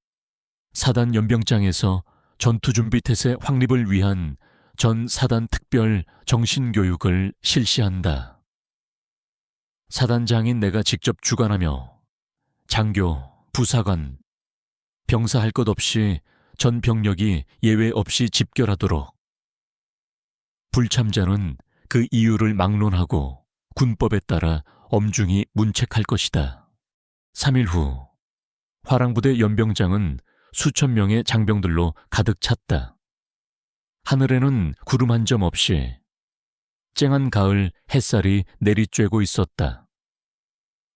사단 연병장에서 전투준비태세 확립을 위한 전 사단 특별 정신교육을 실시한다. 사단장인 내가 직접 주관하며 장교, 부사관, 병사 할 것 없이 전 병력이 예외 없이 집결하도록. 불참자는 그 이유를 막론하고 군법에 따라 엄중히 문책할 것이다. 3일 후 화랑부대 연병장은 수천 명의 장병들로 가득 찼다. 하늘에는 구름 한 점 없이 쨍한 가을 햇살이 내리쬐고 있었다.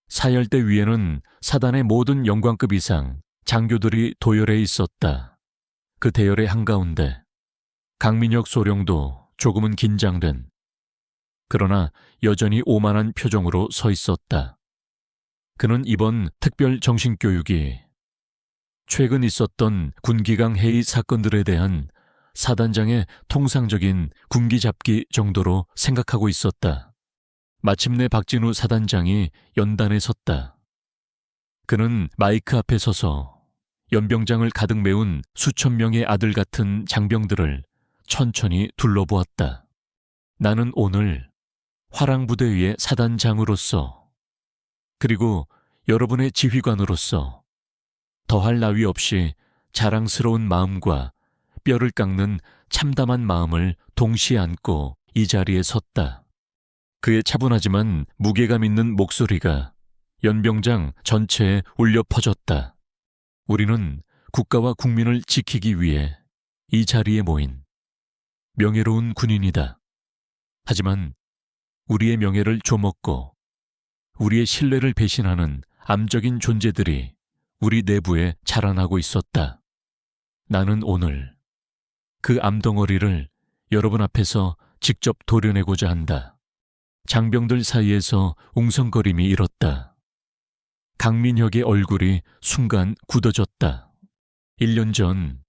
사열대 위에는 사단의 모든 영광급 이상 장교들이 도열해 있었다. 그 대열의 한가운데 강민혁 소령도 조금은 긴장된, 그러나 여전히 오만한 표정으로 서 있었다. 그는 이번 특별 정신교육이 최근 있었던 군기강 해이 사건들에 대한 사단장의 통상적인 군기 잡기 정도로 생각하고 있었다. 마침내 박진우 사단장이 연단에 섰다. 그는 마이크 앞에 서서 연병장을 가득 메운 수천 명의 아들 같은 장병들을 천천히 둘러보았다. 나는 오늘 화랑부대의 사단장으로서, 그리고 여러분의 지휘관으로서 더할 나위 없이 자랑스러운 마음과 뼈를 깎는 참담한 마음을 동시에 안고 이 자리에 섰다. 그의 차분하지만 무게감 있는 목소리가 연병장 전체에 울려 퍼졌다. 우리는 국가와 국민을 지키기 위해 이 자리에 모인 명예로운 군인이다. 하지만 우리의 명예를 조먹고 우리의 신뢰를 배신하는 암적인 존재들이 우리 내부에 자라나고 있었다. 나는 오늘 그 암덩어리를 여러분 앞에서 직접 도려내고자 한다. 장병들 사이에서 웅성거림이 일었다. 강민혁의 얼굴이 순간 굳어졌다. 1년 전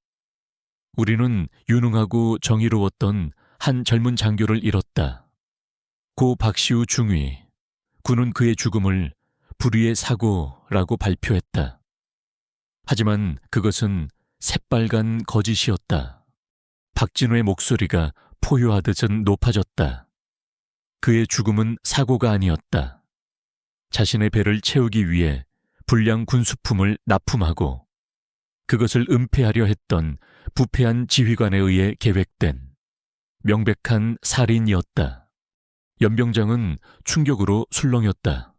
우리는 유능하고 정의로웠던 한 젊은 장교를 잃었다. 고 박시우 중위. 군은 그의 죽음을 불의의 사고라고 발표했다. 하지만 그것은 새빨간 거짓이었다. 박진우의 목소리가 포효하듯은 높아졌다. 그의 죽음은 사고가 아니었다. 자신의 배를 채우기 위해 불량 군수품을 납품하고 그것을 은폐하려 했던 부패한 지휘관에 의해 계획된 명백한 살인이었다. 연병장은 충격으로 술렁였다.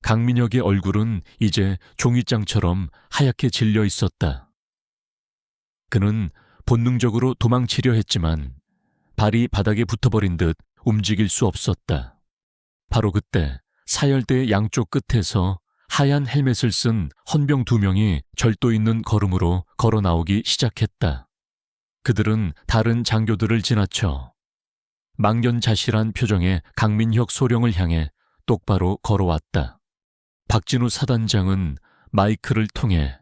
강민혁의 얼굴은 이제 종이장처럼 하얗게 질려 있었다. 그는 본능적으로 도망치려 했지만 발이 바닥에 붙어버린 듯 움직일 수 없었다. 바로 그때 사열대의 양쪽 끝에서 하얀 헬멧을 쓴 헌병 2명이 절도 있는 걸음으로 걸어 나오기 시작했다. 그들은 다른 장교들을 지나쳐 망연자실한 표정의 강민혁 소령을 향해 똑바로 걸어왔다. 박진우 사단장은 마이크를 통해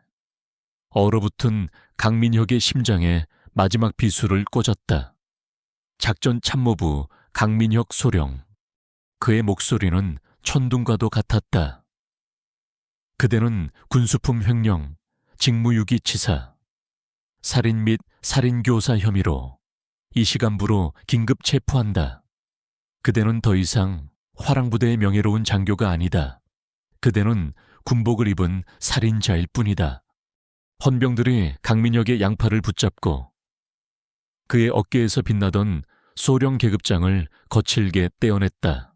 얼어붙은 강민혁의 심장에 마지막 비수를 꽂았다. 작전 참모부 강민혁 소령. 그의 목소리는 천둥과도 같았다. 그대는 군수품 횡령, 직무유기치사, 살인 및 살인교사 혐의로 이 시간부로 긴급 체포한다. 그대는 더 이상 화랑부대의 명예로운 장교가 아니다. 그대는 군복을 입은 살인자일 뿐이다. 헌병들이 강민혁의 양팔을 붙잡고 그의 어깨에서 빛나던 소령 계급장을 거칠게 떼어냈다.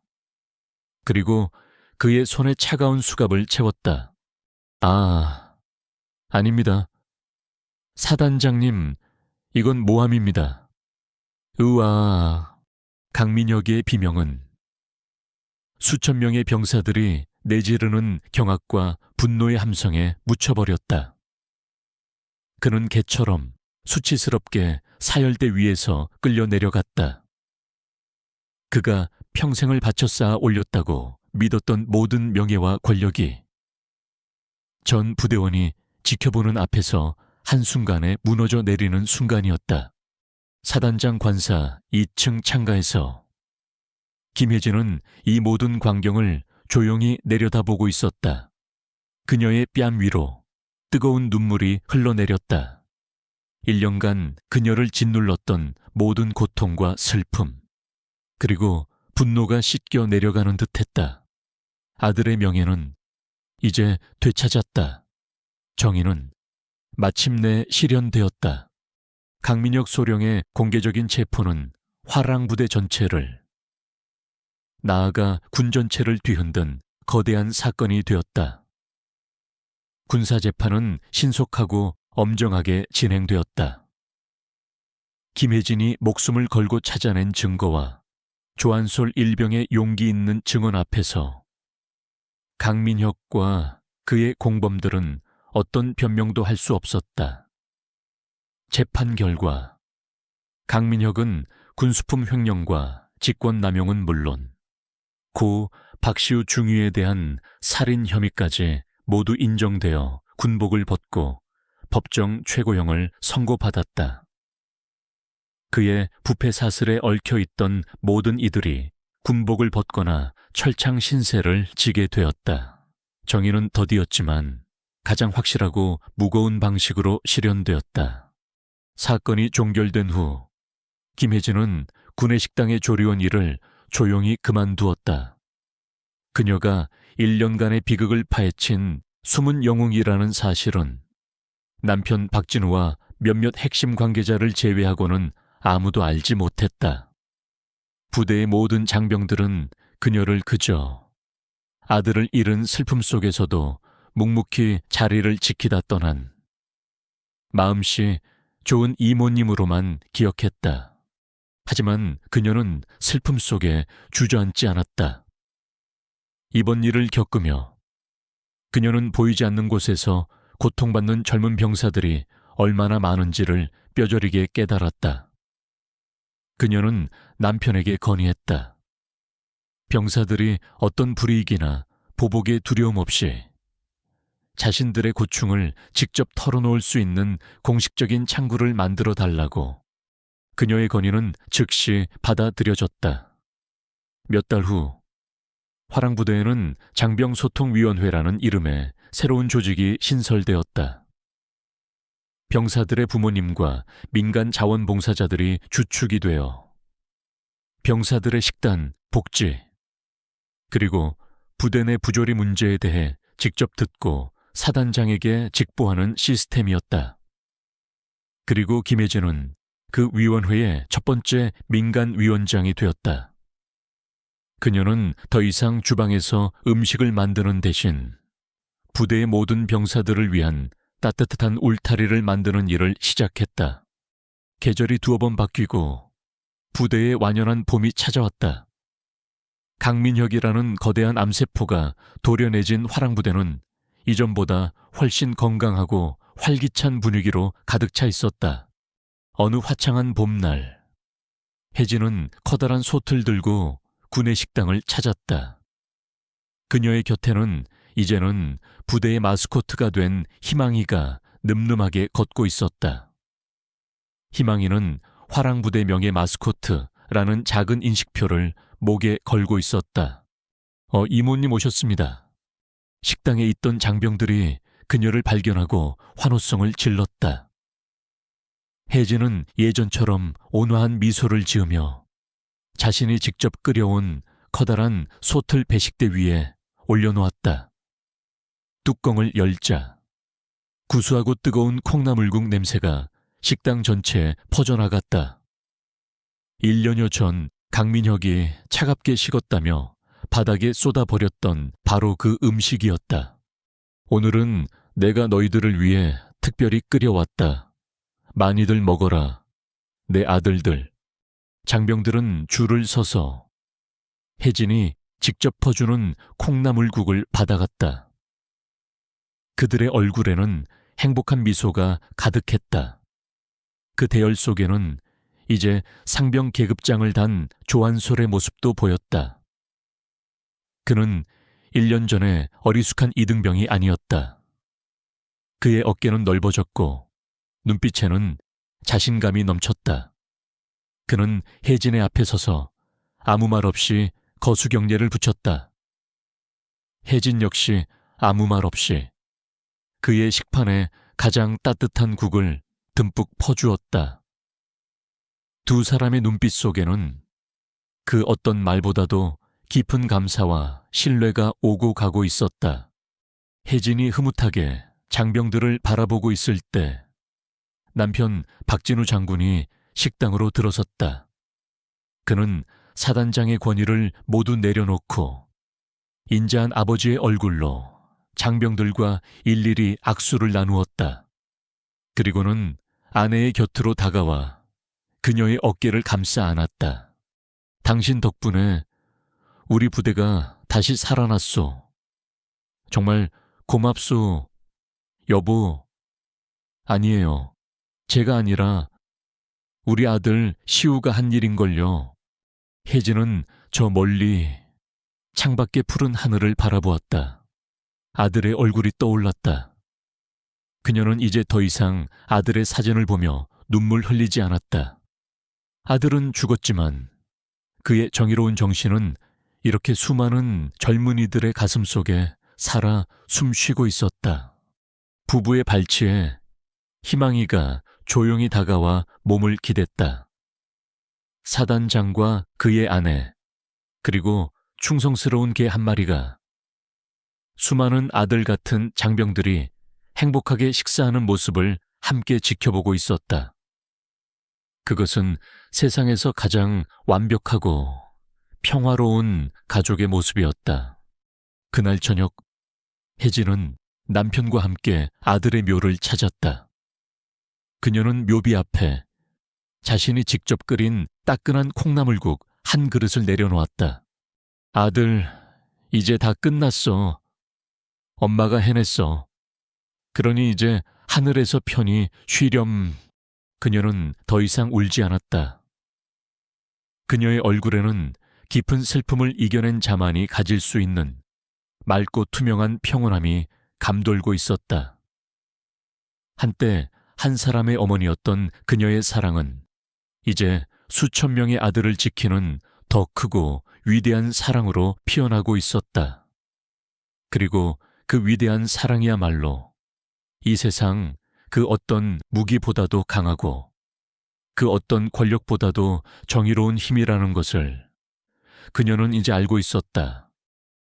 그리고 그의 손에 차가운 수갑을 채웠다. 아닙니다. 사단장님, 이건 모함입니다. 으아, 강민혁의 비명은 수천 명의 병사들이 내지르는 경악과 분노의 함성에 묻혀버렸다. 그는 개처럼 수치스럽게 사열대 위에서 끌려 내려갔다. 그가 평생을 바쳐 쌓아 올렸다고 믿었던 모든 명예와 권력이 전 부대원이 지켜보는 앞에서 한순간에 무너져 내리는 순간이었다. 사단장 관사 2층 창가에서 김혜진은 이 모든 광경을 조용히 내려다보고 있었다. 그녀의 뺨 위로 뜨거운 눈물이 흘러내렸다. 1년간 그녀를 짓눌렀던 모든 고통과 슬픔, 그리고 분노가 씻겨 내려가는 듯했다. 아들의 명예는 이제 되찾았다. 정의는 마침내 실현되었다. 강민혁 소령의 공개적인 체포는 화랑부대 전체를, 나아가 군 전체를 뒤흔든 거대한 사건이 되었다. 군사재판은 신속하고 엄정하게 진행되었다. 김혜진이 목숨을 걸고 찾아낸 증거와 조한솔 일병의 용기 있는 증언 앞에서 강민혁과 그의 공범들은 어떤 변명도 할 수 없었다. 재판 결과 강민혁은 군수품 횡령과 직권남용은 물론 고 박시우 중위에 대한 살인 혐의까지 모두 인정되어 군복을 벗고 법정 최고형을 선고받았다. 그의 부패 사슬에 얽혀있던 모든 이들이 군복을 벗거나 철창 신세를 지게 되었다. 정의는 더디었지만 가장 확실하고 무거운 방식으로 실현되었다. 사건이 종결된 후 김혜진은 구내식당의 조리원 일을 조용히 그만두었다. 그녀가 1년간의 비극을 파헤친 숨은 영웅이라는 사실은 남편 박진우와 몇몇 핵심 관계자를 제외하고는 아무도 알지 못했다. 부대의 모든 장병들은 그녀를 그저 아들을 잃은 슬픔 속에서도 묵묵히 자리를 지키다 떠난 마음씨 좋은 이모님으로만 기억했다. 하지만 그녀는 슬픔 속에 주저앉지 않았다. 이번 일을 겪으며 그녀는 보이지 않는 곳에서 고통받는 젊은 병사들이 얼마나 많은지를 뼈저리게 깨달았다. 그녀는 남편에게 건의했다. 병사들이 어떤 불이익이나 보복의 두려움 없이 자신들의 고충을 직접 털어놓을 수 있는 공식적인 창구를 만들어 달라고. 그녀의 건의는 즉시 받아들여졌다. 몇 달 후 화랑부대에는 장병소통위원회라는 이름의 새로운 조직이 신설되었다. 병사들의 부모님과 민간 자원봉사자들이 주축이 되어 병사들의 식단, 복지, 그리고 부대 내 부조리 문제에 대해 직접 듣고 사단장에게 직보하는 시스템이었다. 그리고 김혜진은 그 위원회의 첫 번째 민간 위원장이 되었다. 그녀는 더 이상 주방에서 음식을 만드는 대신 부대의 모든 병사들을 위한 따뜻한 울타리를 만드는 일을 시작했다. 계절이 두어 번 바뀌고 부대에 완연한 봄이 찾아왔다. 강민혁이라는 거대한 암세포가 도려내진 화랑부대는 이전보다 훨씬 건강하고 활기찬 분위기로 가득 차 있었다. 어느 화창한 봄날, 혜진은 커다란 솥을 들고 구내식당을 찾았다. 그녀의 곁에는 이제는 부대의 마스코트가 된 희망이가 늠름하게 걷고 있었다. 희망이는 화랑부대 명예 마스코트라는 작은 인식표를 목에 걸고 있었다. 이모님 오셨습니다. 식당에 있던 장병들이 그녀를 발견하고 환호성을 질렀다. 혜진은 예전처럼 온화한 미소를 지으며 자신이 직접 끓여온 커다란 소틀 배식대 위에 올려놓았다. 뚜껑을 열자 구수하고 뜨거운 콩나물국 냄새가 식당 전체에 퍼져나갔다. 1년여 전 강민혁이 차갑게 식었다며 바닥에 쏟아버렸던 바로 그 음식이었다. 오늘은 내가 너희들을 위해 특별히 끓여왔다. 많이들 먹어라. 내 아들들. 장병들은 줄을 서서 혜진이 직접 퍼주는 콩나물국을 받아갔다. 그들의 얼굴에는 행복한 미소가 가득했다. 그 대열 속에는 이제 상병 계급장을 단 조한솔의 모습도 보였다. 그는 1년 전에 어리숙한 이등병이 아니었다. 그의 어깨는 넓어졌고 눈빛에는 자신감이 넘쳤다. 그는 혜진의 앞에 서서 아무 말 없이 거수경례를 붙였다. 혜진 역시 아무 말 없이 그의 식판에 가장 따뜻한 국을 듬뿍 퍼주었다. 두 사람의 눈빛 속에는 그 어떤 말보다도 깊은 감사와 신뢰가 오고 가고 있었다. 혜진이 흐뭇하게 장병들을 바라보고 있을 때 남편 박진우 장군이 식당으로 들어섰다. 그는 사단장의 권위를 모두 내려놓고 인자한 아버지의 얼굴로 장병들과 일일이 악수를 나누었다. 그리고는 아내의 곁으로 다가와 그녀의 어깨를 감싸 안았다. 당신 덕분에 우리 부대가 다시 살아났소. 정말 고맙소. 여보. 아니에요. 제가 아니라 우리 아들 시우가 한 일인걸요. 혜진은 저 멀리 창밖의 푸른 하늘을 바라보았다. 아들의 얼굴이 떠올랐다. 그녀는 이제 더 이상 아들의 사진을 보며 눈물 흘리지 않았다. 아들은 죽었지만 그의 정의로운 정신은 이렇게 수많은 젊은이들의 가슴 속에 살아 숨쉬고 있었다. 부부의 발치에 희망이가 조용히 다가와 몸을 기댔다. 사단장과 그의 아내, 그리고 충성스러운 개 한 마리가 수많은 아들 같은 장병들이 행복하게 식사하는 모습을 함께 지켜보고 있었다. 그것은 세상에서 가장 완벽하고 평화로운 가족의 모습이었다. 그날 저녁, 혜진은 남편과 함께 아들의 묘를 찾았다. 그녀는 묘비 앞에 자신이 직접 끓인 따끈한 콩나물국 한 그릇을 내려놓았다. 아들, 이제 다 끝났어. 엄마가 해냈어. 그러니 이제 하늘에서 편히 쉬렴. 그녀는 더 이상 울지 않았다. 그녀의 얼굴에는 깊은 슬픔을 이겨낸 자만이 가질 수 있는 맑고 투명한 평온함이 감돌고 있었다. 한때 한 사람의 어머니였던 그녀의 사랑은 이제 수천 명의 아들을 지키는 더 크고 위대한 사랑으로 피어나고 있었다. 그리고 그 위대한 사랑이야말로 이 세상 그 어떤 무기보다도 강하고 그 어떤 권력보다도 정의로운 힘이라는 것을 그녀는 이제 알고 있었다.